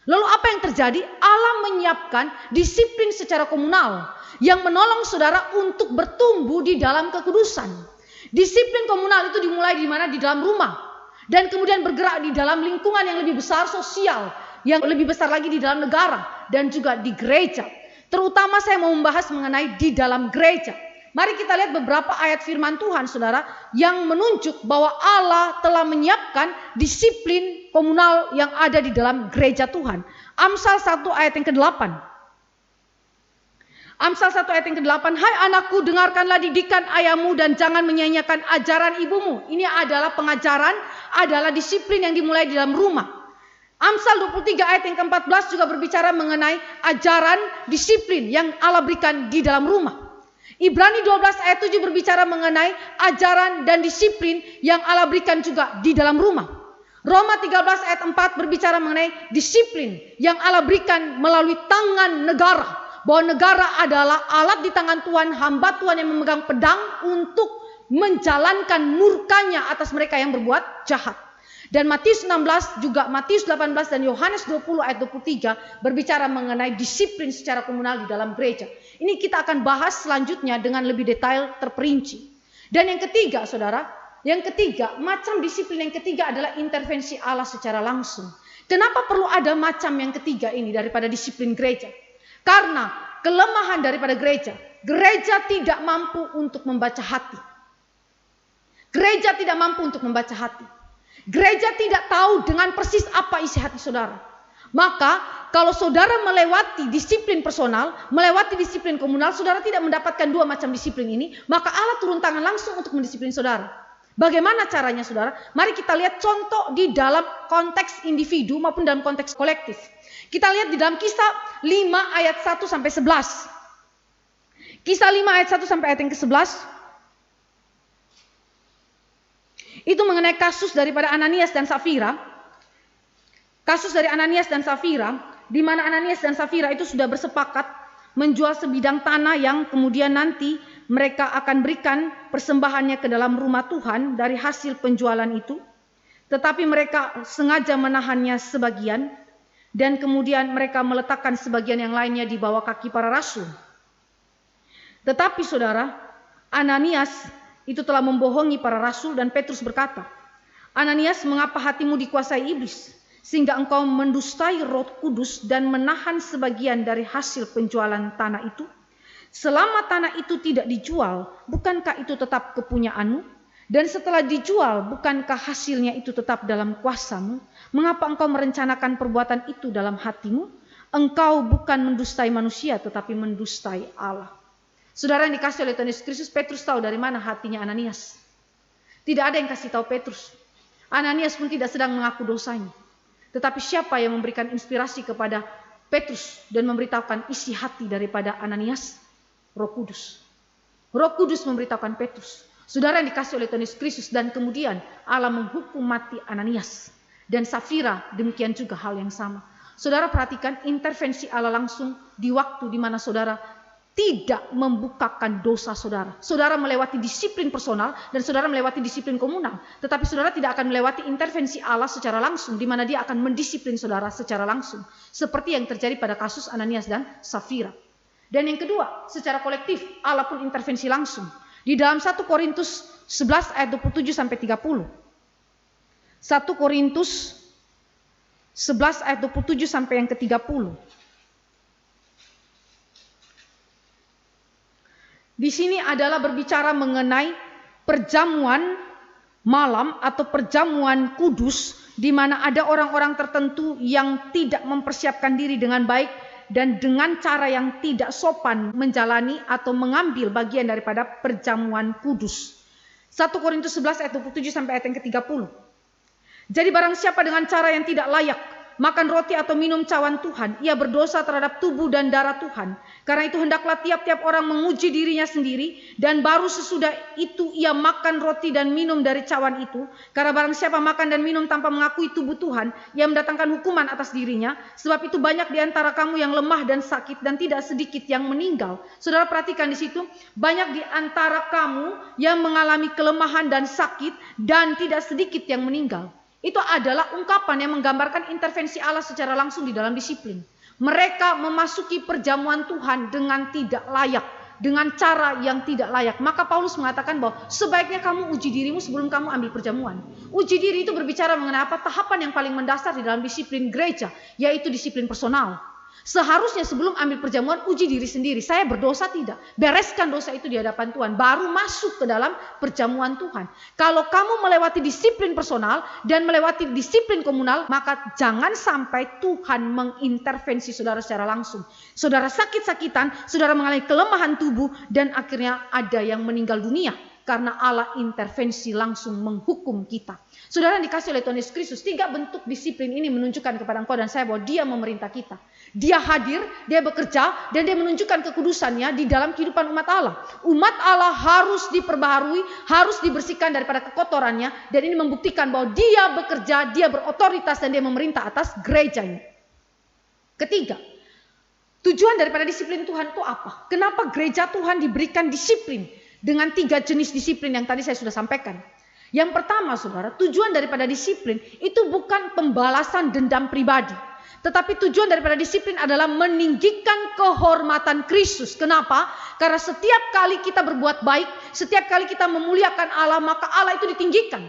Lalu apa yang terjadi? Allah menyiapkan disiplin secara komunal yang menolong saudara untuk bertumbuh di dalam kekudusan. Disiplin komunal itu dimulai di mana? Di dalam rumah. Dan kemudian bergerak di dalam lingkungan yang lebih besar, sosial, yang lebih besar lagi di dalam negara dan juga di gereja. Terutama saya mau membahas mengenai di dalam gereja. Mari kita lihat beberapa ayat firman Tuhan saudara yang menunjuk bahwa Allah telah menyiapkan disiplin komunal yang ada di dalam gereja Tuhan. Amsal 1 ayat yang ke-8. Amsal 1 ayat yang ke-8, hai anakku, dengarkanlah didikan ayahmu dan jangan menyanyiakan ajaran ibumu. Ini adalah pengajaran, adalah disiplin yang dimulai di dalam rumah. Amsal 23 ayat yang ke-14 juga berbicara mengenai ajaran disiplin yang Allah berikan di dalam rumah. Ibrani 12 ayat 7 berbicara mengenai ajaran dan disiplin yang Allah berikan juga di dalam rumah. Roma 13 ayat 4 berbicara mengenai disiplin yang Allah berikan melalui tangan negara. Bahwa negara adalah alat di tangan Tuhan, hamba Tuhan yang memegang pedang untuk menjalankan murkanya atas mereka yang berbuat jahat. Dan Matius 16 juga Matius 18 dan Yohanes 20 ayat 23 berbicara mengenai disiplin secara komunal di dalam gereja. Ini kita akan bahas selanjutnya dengan lebih detail terperinci. Dan yang ketiga, saudara, macam disiplin yang ketiga adalah intervensi Allah secara langsung. Kenapa perlu ada macam yang ketiga ini daripada disiplin gereja? Karena kelemahan daripada gereja tidak mampu untuk membaca hati. Gereja tidak mampu untuk membaca hati. Gereja tidak tahu dengan persis apa isi hati saudara. Maka kalau saudara melewati disiplin personal, melewati disiplin komunal, saudara tidak mendapatkan dua macam disiplin ini, maka Allah turun tangan langsung untuk mendisiplin saudara. Bagaimana caranya saudara? Mari kita lihat contoh di dalam konteks individu maupun dalam konteks kolektif. Kita lihat di dalam Kisah 5 ayat 1 sampai 11. Kisah 5 ayat 1 sampai ayat yang ke-11. Itu mengenai kasus daripada Ananias dan Safira. Kasus dari Ananias dan Safira, di mana Ananias dan Safira itu sudah bersepakat menjual sebidang tanah yang kemudian nanti mereka akan berikan persembahannya ke dalam rumah Tuhan dari hasil penjualan itu. Tetapi mereka sengaja menahannya sebagian dan kemudian mereka meletakkan sebagian yang lainnya di bawah kaki para rasul. Tetapi saudara, Ananias itu telah membohongi para rasul dan Petrus berkata, Ananias, mengapa hatimu dikuasai iblis sehingga engkau mendustai Roh Kudus dan menahan sebagian dari hasil penjualan tanah itu? Selama tanah itu tidak dijual, bukankah itu tetap kepunyaanmu? Dan setelah dijual, bukankah hasilnya itu tetap dalam kuasamu? Mengapa engkau merencanakan perbuatan itu dalam hatimu? Engkau bukan mendustai manusia tetapi mendustai Allah. Saudara yang dikasih oleh Tuhan Yesus Kristus, Petrus tahu dari mana hatinya Ananias. Tidak ada yang kasih tahu Petrus. Ananias pun tidak sedang mengaku dosanya. Tetapi siapa yang memberikan inspirasi kepada Petrus dan memberitahukan isi hati daripada Ananias? Roh Kudus. Roh Kudus memberitahukan Petrus. Saudara yang dikasih oleh Tuhan Yesus Kristus, dan kemudian Allah menghukum mati Ananias. Dan Safira demikian juga hal yang sama. Saudara perhatikan intervensi Allah langsung di waktu di mana saudara tidak membukakan dosa saudara. Saudara melewati disiplin personal dan saudara melewati disiplin komunal. Tetapi saudara tidak akan melewati intervensi Allah secara langsung, di mana dia akan mendisiplin saudara secara langsung. Seperti yang terjadi pada kasus Ananias dan Safira. Dan yang kedua, secara kolektif Allah pun intervensi langsung. Di dalam 1 Korintus 11 ayat 27 sampai 30. 1 Korintus 11 ayat 27 sampai yang ke-30. Di sini adalah berbicara mengenai perjamuan malam atau perjamuan kudus, di mana ada orang-orang tertentu yang tidak mempersiapkan diri dengan baik dan dengan cara yang tidak sopan menjalani atau mengambil bagian daripada perjamuan kudus. 1 Korintus 11 ayat 27 sampai ayat yang ke-30. Jadi barang siapa dengan cara yang tidak layak makan roti atau minum cawan Tuhan, ia berdosa terhadap tubuh dan darah Tuhan. Karena itu hendaklah tiap-tiap orang menguji dirinya sendiri, dan baru sesudah itu ia makan roti dan minum dari cawan itu. Karena barang siapa makan dan minum tanpa mengakui tubuh Tuhan, ia mendatangkan hukuman atas dirinya. Sebab itu banyak di antara kamu yang lemah dan sakit, dan tidak sedikit yang meninggal. Saudara perhatikan di situ, banyak di antara kamu yang mengalami kelemahan dan sakit, dan tidak sedikit yang meninggal. Itu adalah ungkapan yang menggambarkan intervensi Allah secara langsung di dalam disiplin. Mereka memasuki perjamuan Tuhan dengan tidak layak, dengan cara yang tidak layak. Maka Paulus mengatakan bahwa sebaiknya kamu uji dirimu sebelum kamu ambil perjamuan. Uji diri itu berbicara mengenai apa? Tahapan yang paling mendasar di dalam disiplin gereja, yaitu disiplin personal. Seharusnya sebelum ambil perjamuan, uji diri sendiri. Saya berdosa tidak? Bereskan dosa itu di hadapan Tuhan. Baru masuk ke dalam perjamuan Tuhan. Kalau kamu melewati disiplin personal dan melewati disiplin komunal, maka jangan sampai Tuhan mengintervensi saudara secara langsung. Saudara sakit-sakitan, saudara mengalami kelemahan tubuh, dan akhirnya ada yang meninggal dunia. karena Allah intervensi langsung menghukum kita. Saudara yang dikasih oleh Tuhan Yesus Kristus, 3 bentuk disiplin ini menunjukkan kepada engkau dan saya bahwa dia memerintah kita. Dia hadir, dia bekerja, dan dia menunjukkan kekudusannya di dalam kehidupan umat Allah. Umat Allah harus diperbaharui, harus dibersihkan daripada kekotorannya, dan ini membuktikan bahwa dia bekerja, dia berotoritas, dan dia memerintah atas gerejanya. Ketiga, tujuan daripada disiplin Tuhan itu apa? Kenapa gereja Tuhan diberikan disiplin dengan 3 jenis disiplin yang tadi saya sudah sampaikan? Yang pertama, saudara, tujuan daripada disiplin itu bukan pembalasan dendam pribadi. Tetapi tujuan daripada disiplin adalah meninggikan kehormatan Kristus. Kenapa? Karena setiap kali kita berbuat baik, setiap kali kita memuliakan Allah, maka Allah itu ditinggikan.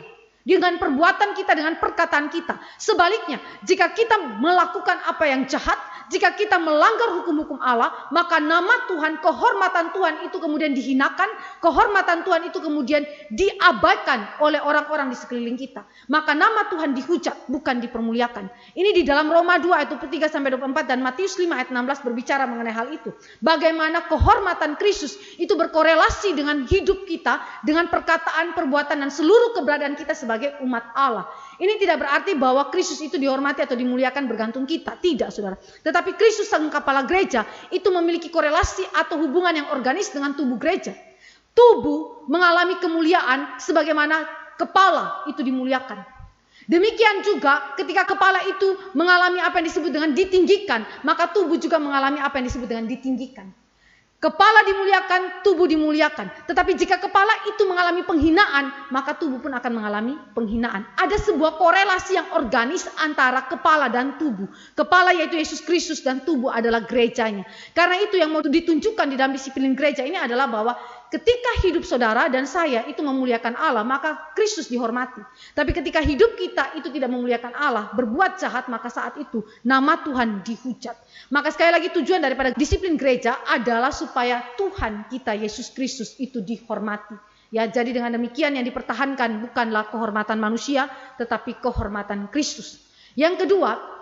Dengan perbuatan kita, dengan perkataan kita. Sebaliknya, jika kita melakukan apa yang jahat, jika kita melanggar hukum-hukum Allah, maka nama Tuhan, kehormatan Tuhan itu kemudian dihinakan, kehormatan Tuhan itu kemudian diabaikan oleh orang-orang di sekeliling kita. Maka nama Tuhan dihujat, bukan dipermuliakan. Ini di dalam Roma 2 ayat 23-24 dan Matius 5 ayat 16 berbicara mengenai hal itu. Bagaimana kehormatan Kristus itu berkorelasi dengan hidup kita, dengan perkataan, perbuatan, dan seluruh keberadaan kita sebagai umat Allah. Ini tidak berarti bahwa Kristus itu dihormati atau dimuliakan bergantung kita. Tidak, saudara. Tetapi Kristus sang kepala gereja itu memiliki korelasi atau hubungan yang organis dengan tubuh gereja. Tubuh mengalami kemuliaan sebagaimana kepala itu dimuliakan. Demikian juga ketika kepala itu mengalami apa yang disebut dengan ditinggikan, maka tubuh juga mengalami apa yang disebut dengan ditinggikan. Kepala dimuliakan, tubuh dimuliakan. Tetapi jika kepala itu mengalami penghinaan, maka tubuh pun akan mengalami penghinaan. Ada sebuah korelasi yang organis antara kepala dan tubuh. Kepala yaitu Yesus Kristus dan tubuh adalah gerejanya. Karena itu yang mau ditunjukkan di dalam disiplin gereja ini adalah bahwa ketika hidup saudara dan saya itu memuliakan Allah, maka Kristus dihormati. Tapi ketika hidup kita itu tidak memuliakan Allah, berbuat jahat, maka saat itu nama Tuhan dihujat. Maka sekali lagi tujuan daripada disiplin gereja adalah supaya Tuhan kita Yesus Kristus itu dihormati. Ya, jadi dengan demikian yang dipertahankan bukanlah kehormatan manusia, tetapi kehormatan Kristus. Yang kedua,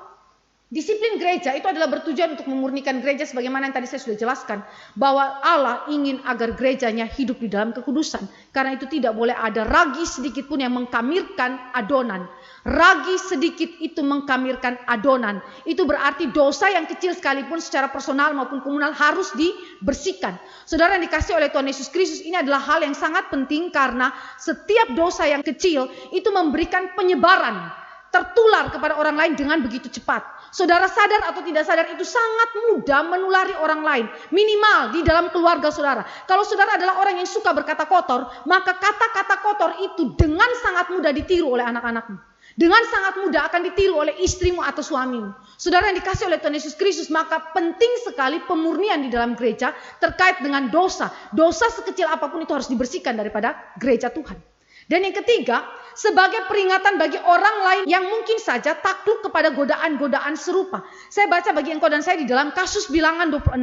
disiplin gereja itu adalah bertujuan untuk memurnikan gereja sebagaimana yang tadi saya sudah jelaskan. Bahwa Allah ingin agar gerejanya hidup di dalam kekudusan. Karena itu tidak boleh ada ragi sedikit pun yang mengkamirkan adonan. Ragi sedikit itu mengkamirkan adonan. Itu berarti dosa yang kecil sekalipun secara personal maupun komunal harus dibersihkan. Saudara yang dikasih oleh Tuhan Yesus Kristus, ini adalah hal yang sangat penting karena setiap dosa yang kecil itu memberikan penyebaran. Tertular kepada orang lain dengan begitu cepat. Saudara sadar atau tidak sadar itu sangat mudah menulari orang lain. Minimal di dalam keluarga saudara. Kalau saudara adalah orang yang suka berkata kotor, maka kata-kata kotor itu dengan sangat mudah ditiru oleh anak-anakmu. Dengan sangat mudah akan ditiru oleh istrimu atau suamimu. Saudara yang dikasih oleh Tuhan Yesus Kristus, maka penting sekali pemurnian di dalam gereja terkait dengan dosa. Dosa sekecil apapun itu harus dibersihkan daripada gereja Tuhan. Dan yang ketiga, sebagai peringatan bagi orang lain yang mungkin saja takluk kepada godaan-godaan serupa. Saya baca bagi engkau dan saya di dalam kasus Bilangan 26,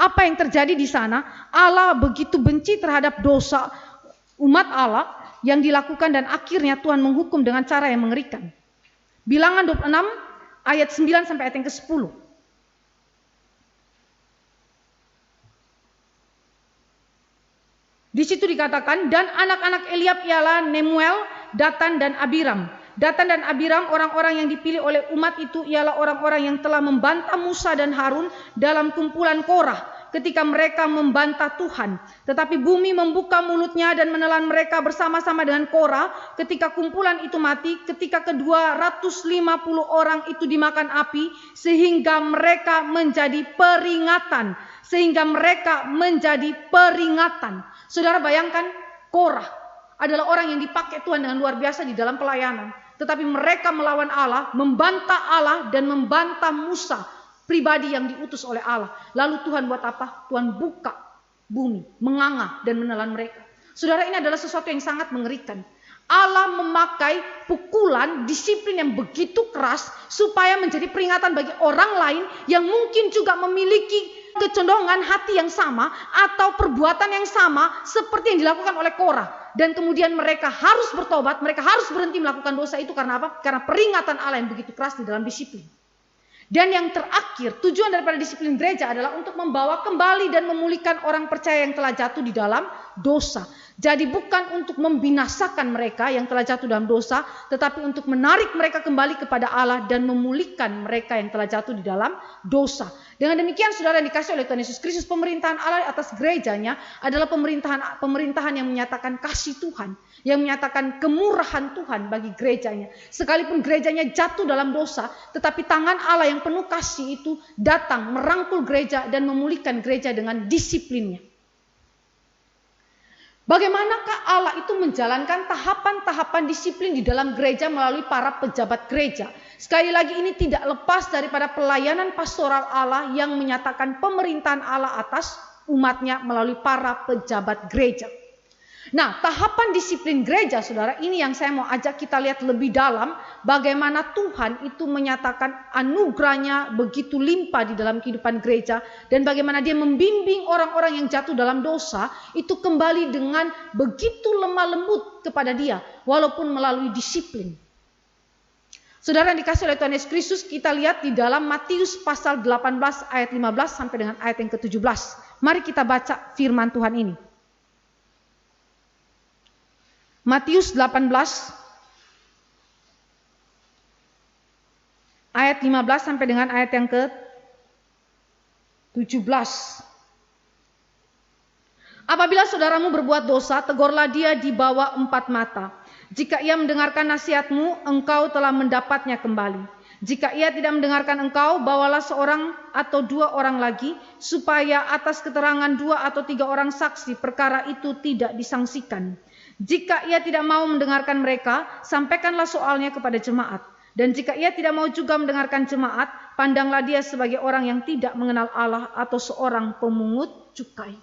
apa yang terjadi di sana. Allah begitu benci terhadap dosa umat Allah yang dilakukan dan akhirnya Tuhan menghukum dengan cara yang mengerikan. Bilangan 26 ayat 9 sampai ayat yang ke-10. Di situ dikatakan, dan anak-anak Eliab ialah Nemuel, Datan dan Abiram. Datan dan Abiram, orang-orang yang dipilih oleh umat itu ialah orang-orang yang telah membantah Musa dan Harun dalam kumpulan Korah ketika mereka membantah Tuhan. Tetapi bumi membuka mulutnya dan menelan mereka bersama-sama dengan Korah ketika kumpulan itu mati, ketika ke-250 orang itu dimakan api, sehingga mereka menjadi peringatan. Saudara bayangkan, Korah adalah orang yang dipakai Tuhan dengan luar biasa di dalam pelayanan. Tetapi mereka melawan Allah, membantah Allah dan membantah Musa, pribadi yang diutus oleh Allah. Lalu Tuhan buat apa? Tuhan buka bumi, menganga dan menelan mereka. Saudara, ini adalah sesuatu yang sangat mengerikan. Allah memakai pukulan, disiplin yang begitu keras supaya menjadi peringatan bagi orang lain yang mungkin juga memiliki kecondongan hati yang sama atau perbuatan yang sama seperti yang dilakukan oleh Korah. Dan kemudian mereka harus bertobat, mereka harus berhenti melakukan dosa itu karena apa? Karena peringatan Allah yang begitu keras di dalam disiplin. Dan yang terakhir, tujuan daripada disiplin gereja adalah untuk membawa kembali dan memulihkan orang percaya yang telah jatuh di dalam dosa. Jadi bukan untuk membinasakan mereka yang telah jatuh dalam dosa, tetapi untuk menarik mereka kembali kepada Allah dan memulihkan mereka yang telah jatuh di dalam dosa. Dengan demikian saudara yang dikasihi oleh Tuhan Yesus Kristus, pemerintahan Allah atas gerejanya adalah pemerintahan yang menyatakan kasih Tuhan, yang menyatakan kemurahan Tuhan bagi gerejanya. Sekalipun gerejanya jatuh dalam dosa, tetapi tangan Allah yang penuh kasih itu datang merangkul gereja dan memulihkan gereja dengan disiplinnya. Bagaimanakah Allah itu menjalankan tahapan-tahapan disiplin di dalam gereja melalui para pejabat gereja? Sekali lagi ini tidak lepas daripada pelayanan pastoral Allah yang menyatakan pemerintahan Allah atas umatnya melalui para pejabat gereja. Nah, tahapan disiplin gereja saudara, ini yang saya mau ajak kita lihat lebih dalam. Bagaimana Tuhan itu menyatakan anugerahnya begitu limpah di dalam kehidupan gereja. Dan bagaimana dia membimbing orang-orang yang jatuh dalam dosa itu kembali dengan begitu lemah lembut kepada dia. Walaupun melalui disiplin. Saudara yang dikasihi oleh Tuhan Yesus Kristus, kita lihat di dalam Matius pasal 18 ayat 15 sampai dengan ayat yang ke-17. Mari kita baca firman Tuhan ini. Matius 18 ayat 15 sampai dengan ayat yang ke-17. Apabila saudaramu berbuat dosa, tegurlah dia di bawah 4 mata. Jika ia mendengarkan nasihatmu, engkau telah mendapatnya kembali. Jika ia tidak mendengarkan engkau, bawalah seorang atau 2 orang lagi, supaya atas keterangan 2 atau 3 orang saksi perkara itu tidak disangsikan. Jika ia tidak mau mendengarkan mereka, sampaikanlah soalnya kepada jemaat. Dan jika ia tidak mau juga mendengarkan jemaat, pandanglah dia sebagai orang yang tidak mengenal Allah atau seorang pemungut cukai.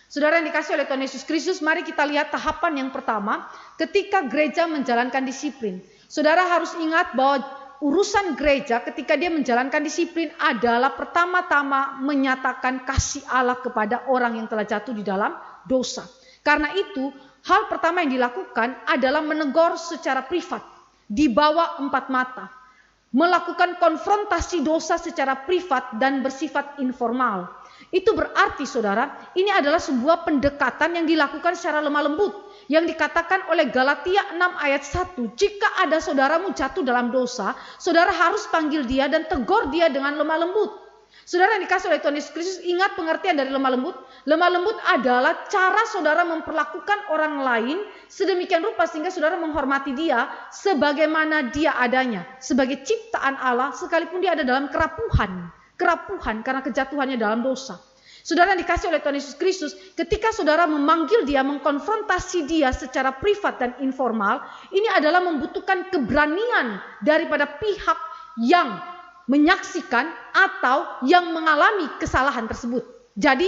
Saudara yang dikasihi oleh Tuhan Yesus Kristus, mari kita lihat tahapan yang pertama ketika gereja menjalankan disiplin. Saudara harus ingat bahwa urusan gereja ketika dia menjalankan disiplin adalah pertama-tama menyatakan kasih Allah kepada orang yang telah jatuh di dalam dosa. Karena itu, hal pertama yang dilakukan adalah menegur secara privat di bawah 4 mata. Melakukan konfrontasi dosa secara privat dan bersifat informal. Itu berarti saudara, ini adalah sebuah pendekatan yang dilakukan secara lemah lembut. Yang dikatakan oleh Galatia 6 ayat 1. Jika ada saudaramu jatuh dalam dosa, saudara harus panggil dia dan tegur dia dengan lemah lembut. Saudara yang dikasihi oleh Tuhan Yesus Kristus, ingat pengertian dari lemah lembut. Lemah lembut adalah cara saudara memperlakukan orang lain sedemikian rupa sehingga saudara menghormati dia sebagaimana dia adanya. Sebagai ciptaan Allah sekalipun dia ada dalam kerapuhan karena kejatuhannya dalam dosa. Saudara yang dikasihi oleh Tuhan Yesus Kristus, ketika saudara memanggil dia, mengkonfrontasi dia secara privat dan informal, ini adalah membutuhkan keberanian daripada pihak yang menyaksikan atau yang mengalami kesalahan tersebut. Jadi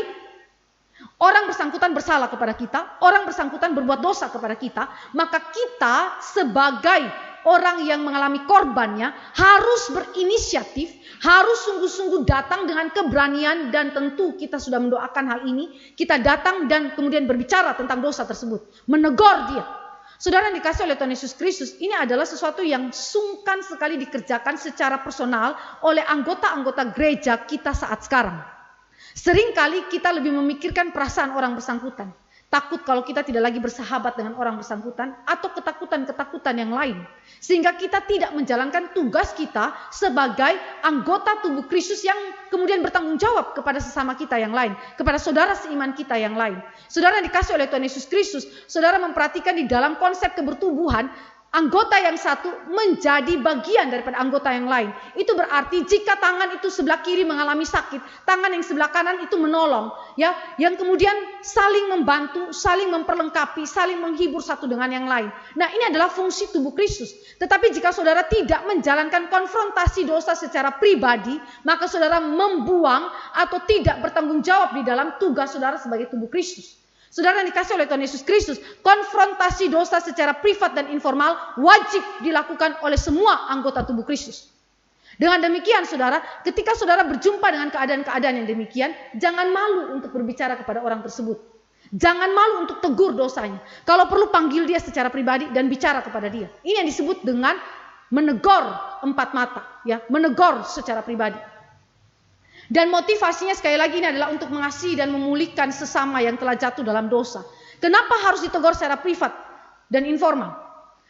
orang bersangkutan bersalah kepada kita, orang bersangkutan berbuat dosa kepada kita, maka kita sebagai orang yang mengalami korbannya harus berinisiatif, harus sungguh-sungguh datang dengan keberanian, dan tentu kita sudah mendoakan hal ini. Kita datang dan kemudian berbicara tentang dosa tersebut, menegur dia. Saudara yang dikasihi oleh Tuhan Yesus Kristus, ini adalah sesuatu yang sungkan sekali dikerjakan secara personal oleh anggota-anggota gereja kita saat sekarang. Seringkali kita lebih memikirkan perasaan orang bersangkutan. Takut kalau kita tidak lagi bersahabat dengan orang bersangkutan, atau ketakutan-ketakutan yang lain. Sehingga kita tidak menjalankan tugas kita sebagai anggota tubuh Kristus yang kemudian bertanggung jawab kepada sesama kita yang lain, kepada saudara seiman kita yang lain. Saudara yang dikasihi oleh Tuhan Yesus Kristus, saudara memperhatikan di dalam konsep kebertubuhan, anggota yang satu menjadi bagian daripada anggota yang lain. Itu berarti jika tangan itu sebelah kiri mengalami sakit, tangan yang sebelah kanan itu menolong, ya, yang kemudian saling membantu, saling memperlengkapi, saling menghibur satu dengan yang lain. Nah, ini adalah fungsi tubuh Kristus. Tetapi jika saudara tidak menjalankan konfrontasi dosa secara pribadi, maka saudara membuang atau tidak bertanggung jawab di dalam tugas saudara sebagai tubuh Kristus. Saudara yang dikasihi oleh Tuhan Yesus Kristus, konfrontasi dosa secara privat dan informal wajib dilakukan oleh semua anggota tubuh Kristus. Dengan demikian saudara, ketika saudara berjumpa dengan keadaan-keadaan yang demikian, jangan malu untuk berbicara kepada orang tersebut. Jangan malu untuk tegur dosanya. Kalau perlu panggil dia secara pribadi dan bicara kepada dia. Ini yang disebut dengan menegur 4 mata, ya, menegur secara pribadi. Dan motivasinya sekali lagi ini adalah untuk mengasihi dan memulihkan sesama yang telah jatuh dalam dosa. Kenapa harus ditegur secara privat dan informal?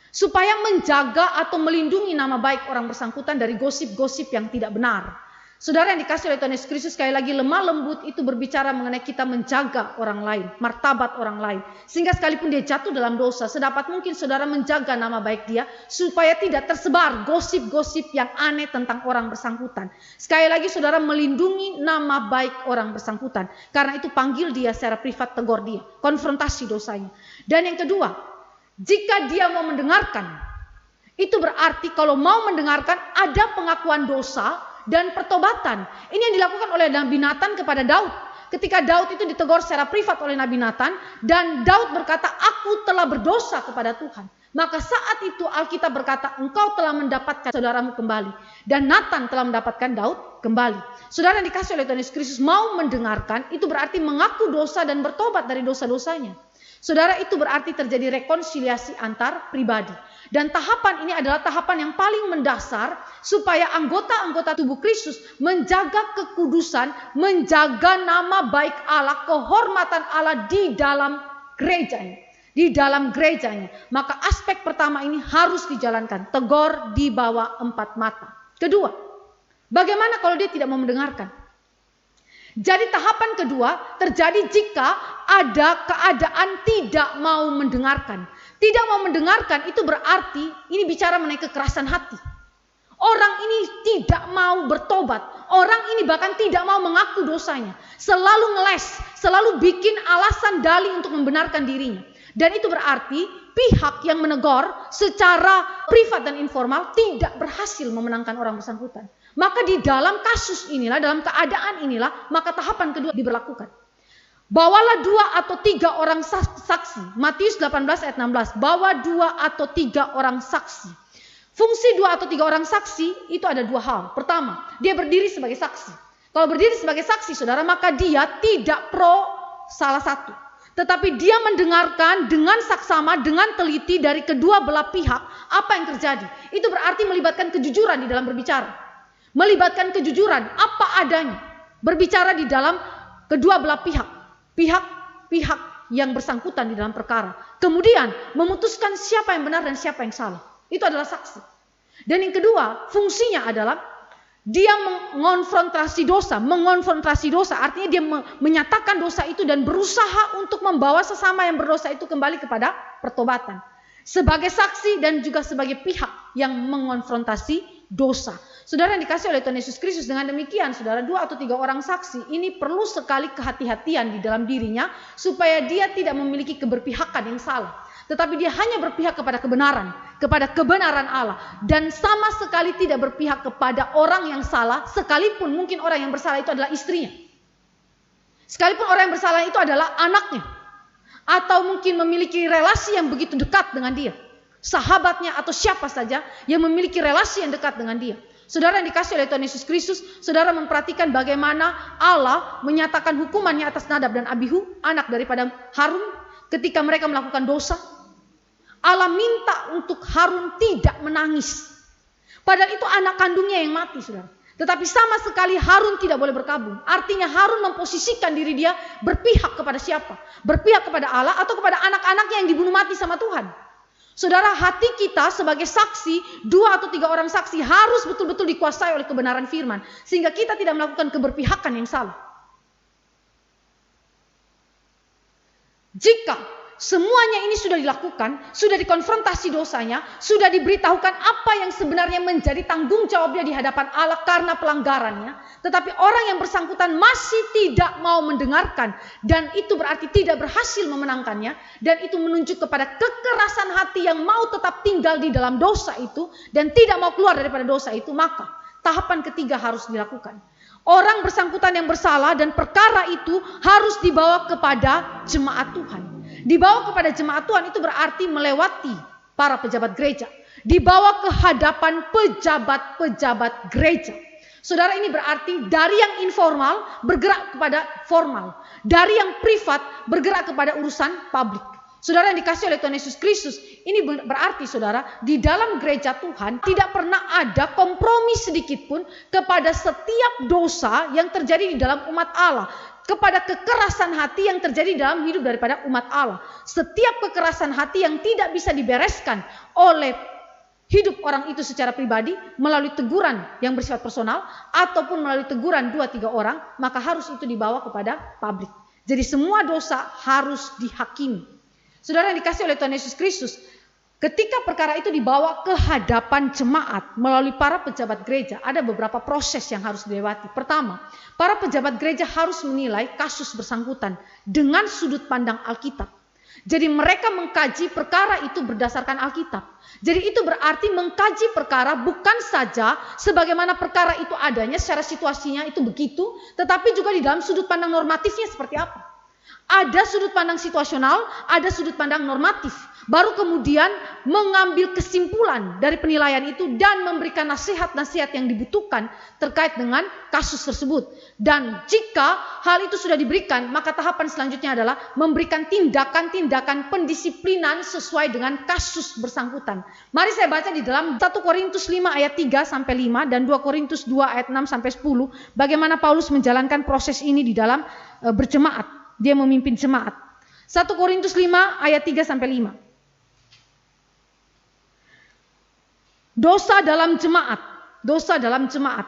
Supaya menjaga atau melindungi nama baik orang bersangkutan dari gosip-gosip yang tidak benar. Saudara yang dikasih oleh Tuhan Yesus Kristus, sekali lagi lemah lembut itu berbicara mengenai kita menjaga orang lain, martabat orang lain. Sehingga sekalipun dia jatuh dalam dosa, sedapat mungkin saudara menjaga nama baik dia supaya tidak tersebar gosip-gosip yang aneh tentang orang bersangkutan. Sekali lagi saudara melindungi nama baik orang bersangkutan. Karena itu panggil dia secara privat, tegur dia, konfrontasi dosanya. Dan yang kedua, jika dia mau mendengarkan, itu berarti kalau mau mendengarkan ada pengakuan dosa dan pertobatan. Ini yang dilakukan oleh Nabi Nathan kepada Daud. Ketika Daud itu ditegur secara privat oleh Nabi Nathan, dan Daud berkata, aku telah berdosa kepada Tuhan. Maka saat itu Alkitab berkata, engkau telah mendapatkan saudaramu kembali. Dan Nathan telah mendapatkan Daud kembali. Saudara yang dikasih oleh Tuhan Yesus Kristus, mau mendengarkan, itu berarti mengaku dosa dan bertobat dari dosa-dosanya. Saudara, itu berarti terjadi rekonsiliasi antar pribadi. Dan tahapan ini adalah tahapan yang paling mendasar supaya anggota-anggota tubuh Kristus menjaga kekudusan, menjaga nama baik Allah, kehormatan Allah di dalam gerejanya. Di dalam gerejanya. Maka aspek pertama ini harus dijalankan. Tegur di bawah 4 mata. Kedua, bagaimana kalau dia tidak mau mendengarkan? Jadi tahapan kedua terjadi jika ada keadaan tidak mau mendengarkan. Tidak mau mendengarkan itu berarti ini bicara mengenai kekerasan hati. Orang ini tidak mau bertobat. Orang ini bahkan tidak mau mengaku dosanya. Selalu ngeles, selalu bikin alasan dalih untuk membenarkan dirinya. Dan itu berarti pihak yang menegur secara privat dan informal tidak berhasil memenangkan orang bersangkutan. Maka di dalam kasus inilah, dalam keadaan inilah, maka tahapan kedua diberlakukan. Bawalah 2 atau 3 orang saksi. Matius 18 ayat 16. Bawa 2 atau 3 orang saksi. Fungsi 2 atau 3 orang saksi itu ada 2 hal. Pertama, dia berdiri sebagai saksi. Kalau berdiri sebagai saksi, saudara, maka dia tidak pro salah satu. Tetapi dia mendengarkan dengan saksama, dengan teliti dari kedua belah pihak apa yang terjadi. Itu berarti melibatkan kejujuran di dalam berbicara. Melibatkan kejujuran apa adanya. Berbicara di dalam kedua belah pihak. Pihak yang bersangkutan di dalam perkara. Kemudian memutuskan siapa yang benar dan siapa yang salah. Itu adalah saksi. Dan yang kedua, fungsinya adalah dia mengonfrontasi dosa. Mengonfrontasi dosa artinya dia menyatakan dosa itu dan berusaha untuk membawa sesama yang berdosa itu kembali kepada pertobatan. Sebagai saksi dan juga sebagai pihak yang mengonfrontasi dosa. Saudara yang dikasih oleh Tuhan Yesus Kristus, dengan demikian saudara 2 atau 3 orang saksi ini perlu sekali kehati-hatian di dalam dirinya supaya dia tidak memiliki keberpihakan yang salah. Tetapi dia hanya berpihak kepada kebenaran Allah. Dan sama sekali tidak berpihak kepada orang yang salah, sekalipun mungkin orang yang bersalah itu adalah istrinya. Sekalipun orang yang bersalah itu adalah anaknya. Atau mungkin memiliki relasi yang begitu dekat dengan dia. Sahabatnya atau siapa saja yang memiliki relasi yang dekat dengan dia. Saudara yang dikasih oleh Tuhan Yesus Kristus, saudara memperhatikan bagaimana Allah menyatakan hukumannya atas Nadab dan Abihu, anak daripada Harun, ketika mereka melakukan dosa. Allah minta untuk Harun tidak menangis. Padahal itu anak kandungnya yang mati, saudara. Tetapi sama sekali Harun tidak boleh berkabung. Artinya Harun memposisikan diri dia berpihak kepada siapa? Berpihak kepada Allah atau kepada anak-anaknya yang dibunuh mati sama Tuhan. Saudara, hati kita sebagai saksi, 2 atau 3 orang saksi harus betul-betul dikuasai oleh kebenaran firman. Sehingga kita tidak melakukan keberpihakan yang salah. Jika semuanya ini sudah dilakukan, sudah dikonfrontasi dosanya, sudah diberitahukan apa yang sebenarnya menjadi tanggung jawabnya di hadapan Allah karena pelanggarannya, tetapi orang yang bersangkutan masih tidak mau mendengarkan, dan itu berarti tidak berhasil memenangkannya, dan itu menunjuk kepada kekerasan hati yang mau tetap tinggal di dalam dosa itu dan tidak mau keluar daripada dosa itu, maka tahapan ketiga harus dilakukan. Orang bersangkutan yang bersalah dan perkara itu harus dibawa kepada jemaat Tuhan. Dibawa kepada jemaat Tuhan itu berarti melewati para pejabat gereja. Dibawa ke hadapan pejabat-pejabat gereja. Saudara, ini berarti dari yang informal bergerak kepada formal. Dari yang privat bergerak kepada urusan publik. Saudara yang dikasih oleh Tuhan Yesus Kristus, ini berarti saudara, di dalam gereja Tuhan tidak pernah ada kompromi sedikit pun kepada setiap dosa yang terjadi di dalam umat Allah, kepada kekerasan hati yang terjadi dalam hidup daripada umat Allah. Setiap kekerasan hati yang tidak bisa dibereskan oleh hidup orang itu secara pribadi melalui teguran yang bersifat personal ataupun melalui teguran 2-3 orang, maka harus itu dibawa kepada publik. Jadi semua dosa harus dihakimi. Saudara yang dikasih oleh Tuhan Yesus Kristus, ketika perkara itu dibawa ke hadapan jemaat melalui para pejabat gereja, ada beberapa proses yang harus dilewati. Pertama, para pejabat gereja harus menilai kasus bersangkutan dengan sudut pandang Alkitab. Jadi mereka mengkaji perkara itu berdasarkan Alkitab. Jadi itu berarti mengkaji perkara bukan saja sebagaimana perkara itu adanya secara situasinya itu begitu, tetapi juga di dalam sudut pandang normatifnya seperti apa. Ada sudut pandang situasional, ada sudut pandang normatif. Baru kemudian mengambil kesimpulan dari penilaian itu dan memberikan nasihat-nasihat yang dibutuhkan terkait dengan kasus tersebut. Dan jika hal itu sudah diberikan, maka tahapan selanjutnya adalah memberikan tindakan-tindakan pendisiplinan sesuai dengan kasus bersangkutan. Mari saya baca di dalam 1 Korintus 5 ayat 3-5 dan 2 Korintus 2 ayat 6-10. Bagaimana Paulus menjalankan proses ini di dalam berjemaat. Dia memimpin jemaat. 1 Korintus 5 ayat 3-5. Dosa dalam jemaat. Dosa dalam jemaat.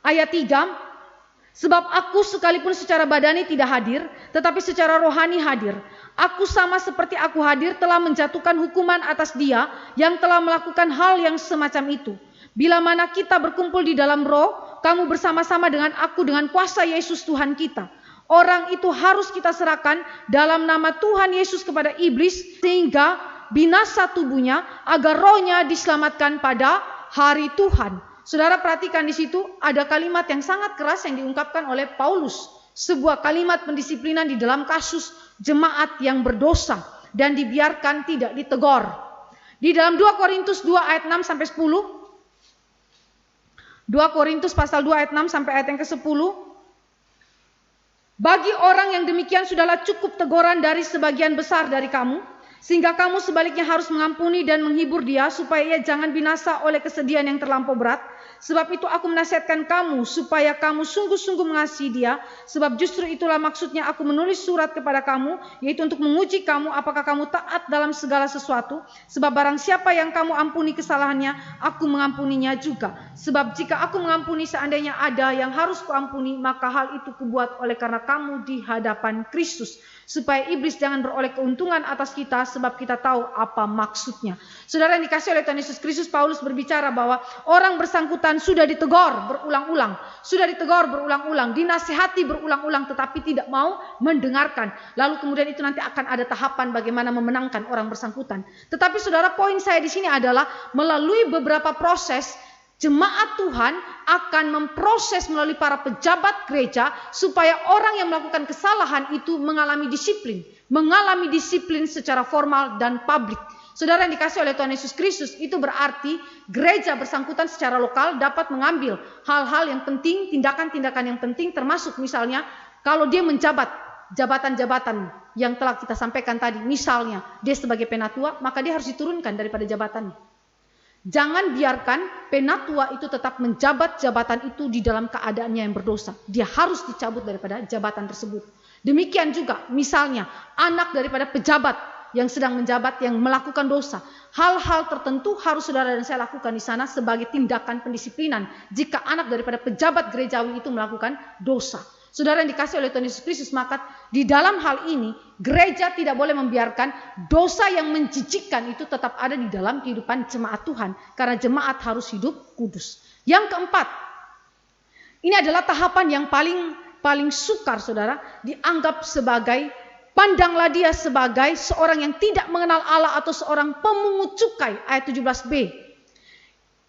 Ayat 3. Sebab aku sekalipun secara badani tidak hadir, tetapi secara rohani hadir. Aku sama seperti aku hadir telah menjatuhkan hukuman atas dia yang telah melakukan hal yang semacam itu. Bila mana kita berkumpul di dalam roh, kamu bersama-sama dengan aku dengan kuasa Yesus Tuhan kita. Orang itu harus kita serahkan dalam nama Tuhan Yesus kepada iblis sehingga binasa tubuhnya agar rohnya diselamatkan pada hari Tuhan. Saudara perhatikan di situ ada kalimat yang sangat keras yang diungkapkan oleh Paulus. Sebuah kalimat pendisiplinan di dalam kasus jemaat yang berdosa dan dibiarkan tidak ditegur. Di dalam 2 Korintus 2 ayat 6-10. 2 Korintus pasal 2 ayat 6 sampai ayat yang ke-10. Bagi orang yang demikian sudahlah cukup teguran dari sebagian besar dari kamu, sehingga kamu sebaliknya harus mengampuni dan menghibur dia supaya ia jangan binasa oleh kesedihan yang terlampau berat. Sebab itu aku menasihatkan kamu supaya kamu sungguh-sungguh mengasihi dia, sebab justru itulah maksudnya aku menulis surat kepada kamu, yaitu untuk menguji kamu apakah kamu taat dalam segala sesuatu. Sebab barang siapa yang kamu ampuni kesalahannya, aku mengampuninya juga. Sebab jika aku mengampuni seandainya ada yang harus kuampuni, maka hal itu kubuat oleh karena kamu di hadapan Kristus, supaya iblis jangan beroleh keuntungan atas kita, sebab kita tahu apa maksudnya. Saudara yang dikasih oleh Tuhan Yesus Kristus, Paulus berbicara bahwa orang bersangkutan sudah ditegur berulang-ulang, dinasihati berulang-ulang, tetapi tidak mau mendengarkan. Lalu kemudian itu nanti akan ada tahapan bagaimana memenangkan orang bersangkutan. Tetapi saudara, poin saya di sini adalah melalui beberapa proses jemaat Tuhan akan memproses melalui para pejabat gereja supaya orang yang melakukan kesalahan itu mengalami disiplin secara formal dan publik. Saudara yang dikasih oleh Tuhan Yesus Kristus, itu berarti gereja bersangkutan secara lokal dapat mengambil hal-hal yang penting, tindakan-tindakan yang penting, termasuk misalnya kalau dia menjabat jabatan-jabatan yang telah kita sampaikan tadi, misalnya dia sebagai penatua, maka dia harus diturunkan daripada jabatannya. Jangan biarkan penatua itu tetap menjabat jabatan itu di dalam keadaannya yang berdosa. Dia harus dicabut daripada jabatan tersebut. Demikian juga misalnya anak daripada pejabat yang sedang menjabat yang melakukan dosa. Hal-hal tertentu harus saudara dan saya lakukan di sana sebagai tindakan pendisiplinan jika anak daripada pejabat gerejawi itu melakukan dosa. Saudara yang dikasih oleh Tuhan Yesus Kristus, maka di dalam hal ini gereja tidak boleh membiarkan dosa yang menjijikkan itu tetap ada di dalam kehidupan jemaat Tuhan, karena jemaat harus hidup kudus. Yang keempat, ini adalah tahapan yang paling sukar saudara, dianggap sebagai, pandanglah dia sebagai seorang yang tidak mengenal Allah atau seorang pemungut cukai, ayat 17b.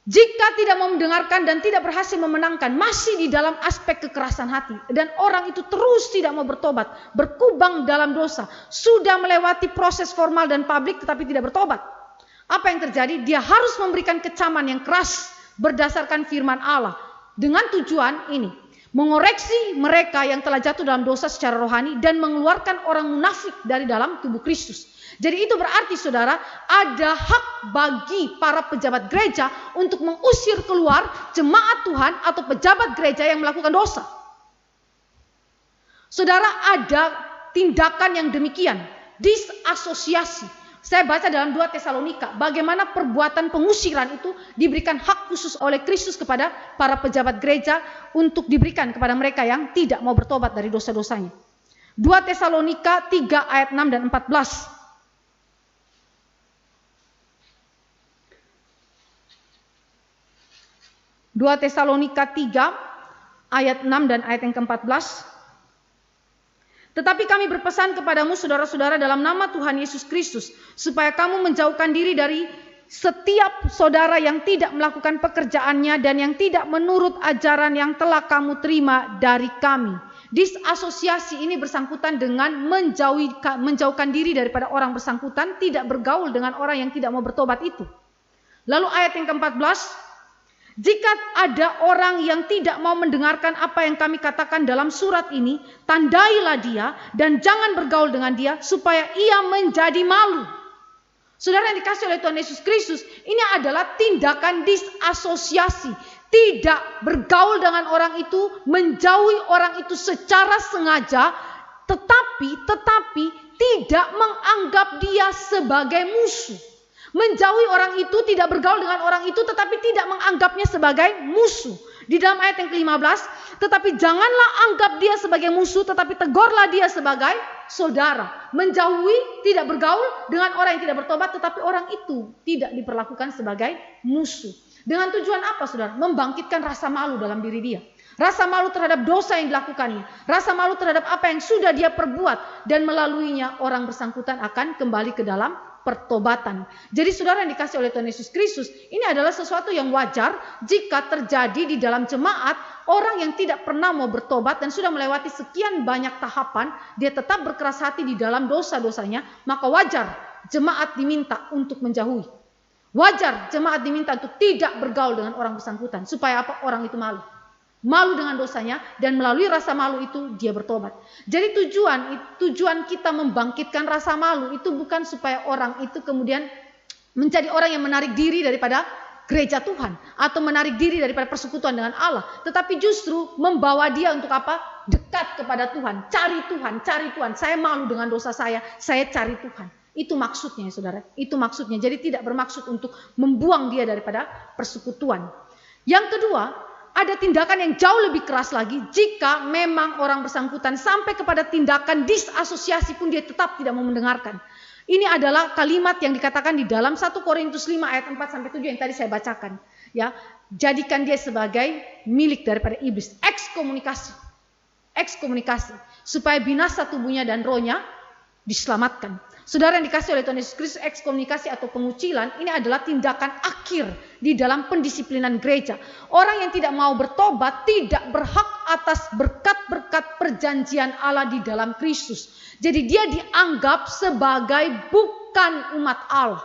Jika tidak mau mendengarkan dan tidak berhasil memenangkan, masih di dalam aspek kekerasan hati, dan orang itu terus tidak mau bertobat, berkubang dalam dosa, sudah melewati proses formal dan publik tetapi tidak bertobat. Apa yang terjadi? Dia harus memberikan kecaman yang keras berdasarkan firman Allah dengan tujuan ini. mengoreksi mereka yang telah jatuh dalam dosa secara rohani, dan mengeluarkan orang munafik dari dalam tubuh Kristus. Jadi itu berarti saudara, ada hak bagi para pejabat gereja untuk mengusir keluar jemaat Tuhan atau pejabat gereja yang melakukan dosa. Saudara, ada tindakan yang demikian, disasosiasi. Saya baca dalam 2 Tesalonika, bagaimana perbuatan pengusiran itu diberikan hak khusus oleh Kristus kepada para pejabat gereja untuk diberikan kepada mereka yang tidak mau bertobat dari dosa-dosanya. 2 Tesalonika 3 ayat 6 dan 14. 2 Tesalonika 3 ayat 6 dan ayat yang ke-14. Tetapi kami berpesan kepadamu saudara-saudara dalam nama Tuhan Yesus Kristus, supaya kamu menjauhkan diri dari setiap saudara yang tidak melakukan pekerjaannya dan yang tidak menurut ajaran yang telah kamu terima dari kami. Disasosiasi ini bersangkutan dengan menjauhkan diri daripada orang bersangkutan, tidak bergaul dengan orang yang tidak mau bertobat itu. Lalu ayat yang ke-14, jika ada orang yang tidak mau mendengarkan apa yang kami katakan dalam surat ini, tandailah dia dan jangan bergaul dengan dia supaya ia menjadi malu. Saudara yang dikasih oleh Tuhan Yesus Kristus, ini adalah tindakan disasosiasi. Tidak bergaul dengan orang itu, menjauhi orang itu secara sengaja, tetapi tidak menganggap dia sebagai musuh. Menjauhi orang itu, tidak bergaul dengan orang itu, tetapi tidak menganggapnya sebagai musuh. Di dalam ayat yang ke-15, tetapi janganlah anggap dia sebagai musuh, tetapi tegurlah dia sebagai saudara. Menjauhi, tidak bergaul dengan orang yang tidak bertobat, tetapi orang itu tidak diperlakukan sebagai musuh. Dengan tujuan apa, saudara? Membangkitkan rasa malu dalam diri dia. Rasa malu terhadap dosa yang dilakukannya. Rasa malu terhadap apa yang sudah dia perbuat. Dan melaluinya orang bersangkutan akan kembali ke dalam pertobatan. Jadi saudara yang dikasih oleh Tuhan Yesus Kristus, ini adalah sesuatu yang wajar jika terjadi di dalam jemaat orang yang tidak pernah mau bertobat dan sudah melewati sekian banyak tahapan, dia tetap berkeras hati di dalam dosa-dosanya, maka wajar jemaat diminta untuk menjauhi. Wajar jemaat diminta untuk tidak bergaul dengan orang bersangkutan, supaya apa? Orang itu malu. Malu dengan dosanya, dan melalui rasa malu itu dia bertobat. Jadi tujuan kita membangkitkan rasa malu itu bukan supaya orang itu kemudian menjadi orang yang menarik diri daripada gereja Tuhan atau menarik diri daripada persekutuan dengan Allah, tetapi justru membawa dia untuk apa? Dekat kepada Tuhan, cari Tuhan. Saya malu dengan dosa saya cari Tuhan. Itu maksudnya, saudara. Itu maksudnya. Jadi tidak bermaksud untuk membuang dia daripada persekutuan. Yang kedua, ada tindakan yang jauh lebih keras lagi jika memang orang bersangkutan sampai kepada tindakan disasosiasi pun dia tetap tidak mau mendengarkan. Ini adalah kalimat yang dikatakan di dalam 1 Korintus 5 ayat 4-7 yang tadi saya bacakan. Ya, jadikan dia sebagai milik daripada iblis. Ekskomunikasi. Supaya binasa tubuhnya dan rohnya diselamatkan. Saudara yang dikasih oleh Tuhan Yesus Kristus, ekskomunikasi atau pengucilan ini adalah tindakan akhir di dalam pendisiplinan gereja. Orang yang tidak mau bertobat tidak berhak atas berkat-berkat perjanjian Allah di dalam Kristus. Jadi dia dianggap sebagai bukan umat Allah,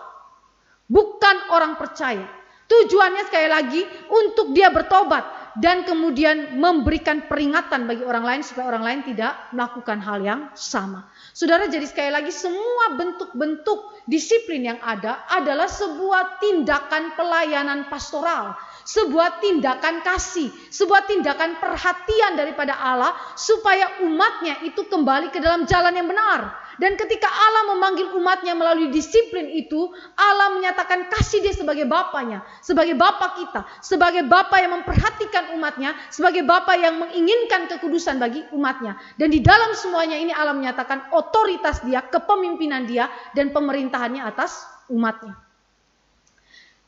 bukan orang percaya. Tujuannya sekali lagi untuk dia bertobat dan kemudian memberikan peringatan bagi orang lain supaya orang lain tidak melakukan hal yang sama. Saudara, jadi sekali lagi semua bentuk-bentuk disiplin yang ada adalah sebuah tindakan pelayanan pastoral, sebuah tindakan kasih, sebuah tindakan perhatian daripada Allah supaya umatnya itu kembali ke dalam jalan yang benar. Dan ketika Allah memanggil umatnya melalui disiplin itu, Allah menyatakan kasih dia sebagai Bapanya, sebagai Bapa kita, sebagai Bapa yang memperhatikan umatnya, sebagai Bapa yang menginginkan kekudusan bagi umatnya. Dan di dalam semuanya ini Allah menyatakan otoritas dia, kepemimpinan dia, dan pemerintahannya atas umatnya.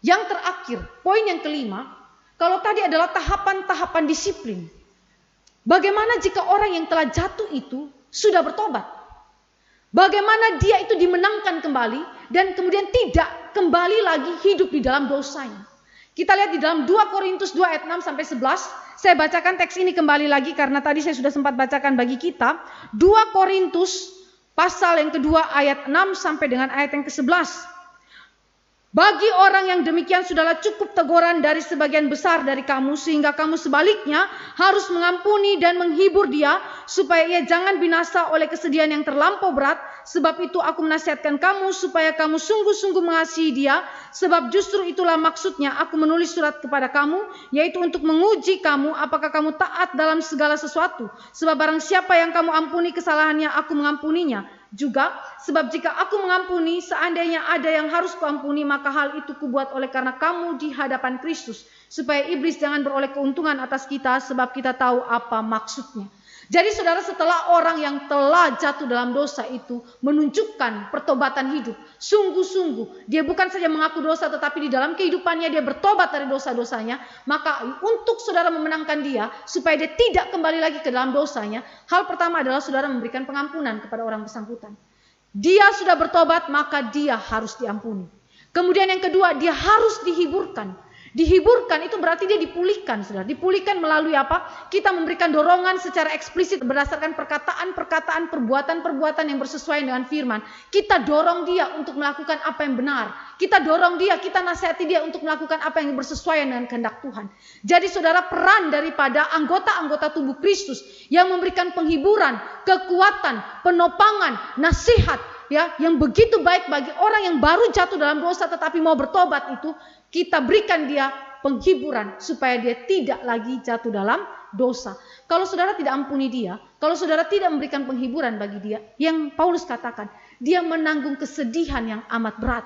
Yang terakhir, poin yang kelima, kalau tadi adalah tahapan-tahapan disiplin. Bagaimana jika orang yang telah jatuh itu sudah bertobat? Bagaimana dia itu dimenangkan kembali dan kemudian tidak kembali lagi hidup di dalam dosanya. Kita lihat di dalam 2 Korintus 2 ayat 6-11. Saya bacakan teks ini kembali lagi karena tadi saya sudah sempat bacakan bagi kita. 2 Korintus pasal yang kedua ayat 6 sampai dengan ayat yang ke-11. Bagi orang yang demikian sudahlah cukup teguran dari sebagian besar dari kamu, sehingga kamu sebaliknya harus mengampuni dan menghibur dia, supaya ia jangan binasa oleh kesedihan yang terlampau berat. Sebab itu aku menasihatkan kamu supaya kamu sungguh-sungguh mengasihi dia, sebab justru itulah maksudnya aku menulis surat kepada kamu, yaitu untuk menguji kamu apakah kamu taat dalam segala sesuatu. Sebab barang siapa yang kamu ampuni kesalahannya, aku mengampuninya juga. Sebab jika aku mengampuni, seandainya ada yang harus kuampuni, maka hal itu kubuat oleh karena kamu di hadapan Kristus, supaya iblis jangan beroleh keuntungan atas kita, sebab kita tahu apa maksudnya. Jadi saudara, setelah orang yang telah jatuh dalam dosa itu menunjukkan pertobatan hidup, sungguh-sungguh dia bukan saja mengaku dosa, tetapi di dalam kehidupannya dia bertobat dari dosa-dosanya, maka untuk saudara memenangkan dia supaya dia tidak kembali lagi ke dalam dosanya, hal pertama adalah saudara memberikan pengampunan kepada orang bersangkutan. Dia sudah bertobat, maka dia harus diampuni. Kemudian yang kedua, dia harus dihiburkan. Dihiburkan itu berarti dia dipulihkan, saudara. Dipulihkan melalui apa? Kita memberikan dorongan secara eksplisit berdasarkan perkataan-perkataan, perbuatan-perbuatan yang bersesuaian dengan firman. Kita dorong dia untuk melakukan apa yang benar. Kita dorong dia, kita nasihati dia untuk melakukan apa yang bersesuaian dengan kehendak Tuhan. Jadi saudara, peran daripada anggota-anggota tubuh Kristus yang memberikan penghiburan, kekuatan, penopangan, nasihat, ya, yang begitu baik bagi orang yang baru jatuh dalam dosa tetapi mau bertobat itu, kita berikan dia penghiburan supaya dia tidak lagi jatuh dalam dosa. Kalau saudara tidak ampuni dia, kalau saudara tidak memberikan penghiburan bagi dia, yang Paulus katakan, dia menanggung kesedihan yang amat berat.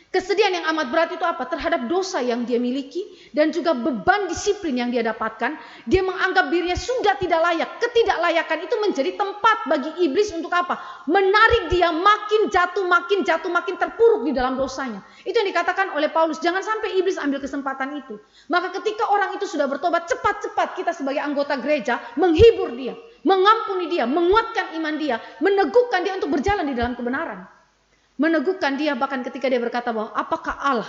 Kesedihan yang amat berat itu apa? Terhadap dosa yang dia miliki dan juga beban disiplin yang dia dapatkan. Dia menganggap dirinya sudah tidak layak. Ketidaklayakan itu menjadi tempat bagi iblis untuk apa? Menarik dia makin jatuh, makin terpuruk di dalam dosanya. Itu yang dikatakan oleh Paulus. Jangan sampai iblis ambil kesempatan itu. Maka ketika orang itu sudah bertobat, cepat-cepat kita sebagai anggota gereja menghibur dia, mengampuni dia, menguatkan iman dia, meneguhkan dia untuk berjalan di dalam kebenaran. Meneguhkan dia bahkan ketika dia berkata bahwa apakah Allah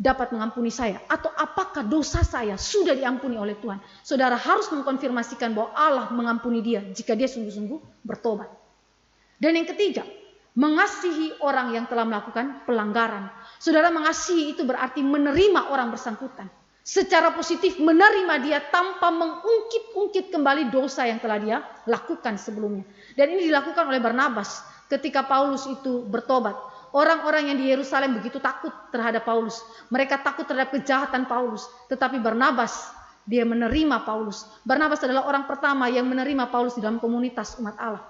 dapat mengampuni saya atau apakah dosa saya sudah diampuni oleh Tuhan. Saudara harus mengkonfirmasikan bahwa Allah mengampuni dia jika dia sungguh-sungguh bertobat. Dan yang ketiga, mengasihi orang yang telah melakukan pelanggaran. Saudara, mengasihi itu berarti menerima orang bersangkutan. Secara positif menerima dia tanpa mengungkit-ungkit kembali dosa yang telah dia lakukan sebelumnya. Dan ini dilakukan oleh Barnabas. Ketika Paulus itu bertobat, orang-orang yang di Yerusalem begitu takut terhadap Paulus. Mereka takut terhadap kejahatan Paulus. Tetapi Barnabas, dia menerima Paulus. Barnabas adalah orang pertama yang menerima Paulus di dalam komunitas umat Allah.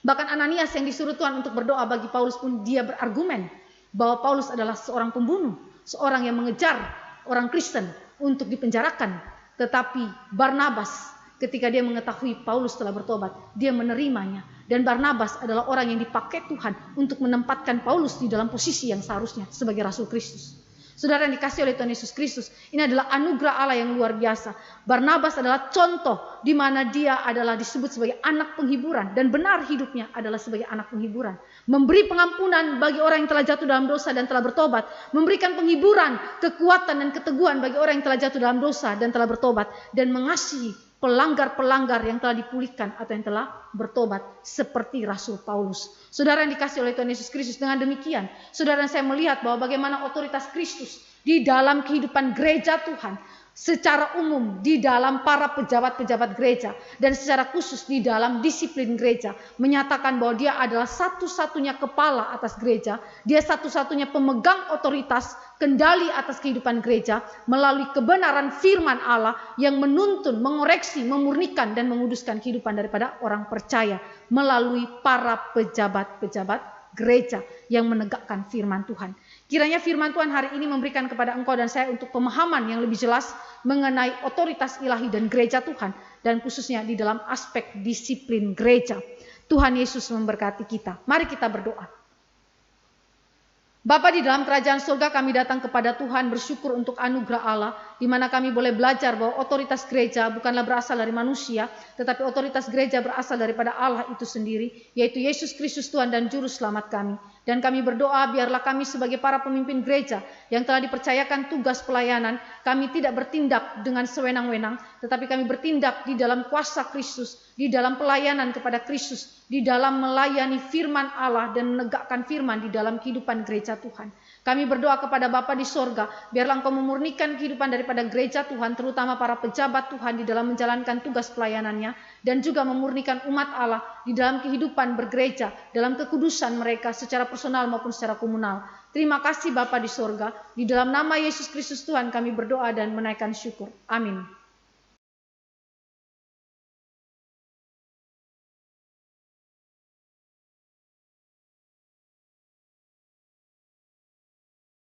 Bahkan Ananias yang disuruh Tuhan untuk berdoa bagi Paulus pun dia berargumen bahwa Paulus adalah seorang pembunuh, seorang yang mengejar orang Kristen untuk dipenjarakan. Tetapi Barnabas, ketika dia mengetahui Paulus telah bertobat, dia menerimanya. Dan Barnabas adalah orang yang dipakai Tuhan untuk menempatkan Paulus di dalam posisi yang seharusnya sebagai Rasul Kristus. Saudara yang dikasih oleh Tuhan Yesus Kristus, ini adalah anugerah Allah yang luar biasa. Barnabas adalah contoh di mana dia adalah disebut sebagai anak penghiburan dan benar hidupnya adalah sebagai anak penghiburan. Memberi pengampunan bagi orang yang telah jatuh dalam dosa dan telah bertobat, memberikan penghiburan, kekuatan dan keteguhan bagi orang yang telah jatuh dalam dosa dan telah bertobat, dan mengasihi pelanggar-pelanggar yang telah dipulihkan atau yang telah bertobat seperti Rasul Paulus. Saudara yang dikasih oleh Tuhan Yesus Kristus, dengan demikian saudara dan saya melihat bahwa bagaimana otoritas Kristus di dalam kehidupan gereja Tuhan secara umum, di dalam para pejabat-pejabat gereja, dan secara khusus di dalam disiplin gereja, menyatakan bahwa dia adalah satu-satunya kepala atas gereja, dia satu-satunya pemegang otoritas kendali atas kehidupan gereja melalui kebenaran firman Allah yang menuntun, mengoreksi, memurnikan dan menguduskan kehidupan daripada orang percaya melalui para pejabat-pejabat gereja yang menegakkan firman Tuhan. Kiranya firman Tuhan hari ini memberikan kepada engkau dan saya untuk pemahaman yang lebih jelas mengenai otoritas ilahi dan gereja Tuhan, dan khususnya di dalam aspek disiplin gereja. Tuhan Yesus memberkati kita. Mari kita berdoa. Bapa di dalam kerajaan surga, kami datang kepada Tuhan bersyukur untuk anugerah Allah, di mana kami boleh belajar bahwa otoritas gereja bukanlah berasal dari manusia, tetapi otoritas gereja berasal daripada Allah itu sendiri, yaitu Yesus Kristus Tuhan dan Juru Selamat kami. Dan kami berdoa biarlah kami sebagai para pemimpin gereja yang telah dipercayakan tugas pelayanan, kami tidak bertindak dengan sewenang-wenang, tetapi kami bertindak di dalam kuasa Kristus, di dalam pelayanan kepada Kristus, di dalam melayani firman Allah dan menegakkan firman di dalam kehidupan gereja Tuhan. Kami berdoa kepada Bapa di sorga, biarlah Engkau memurnikan kehidupan daripada gereja Tuhan, terutama para pejabat Tuhan di dalam menjalankan tugas pelayanannya, dan juga memurnikan umat Allah di dalam kehidupan bergereja, dalam kekudusan mereka secara personal maupun secara komunal. Terima kasih Bapa di sorga, di dalam nama Yesus Kristus Tuhan kami berdoa dan menaikkan syukur. Amin.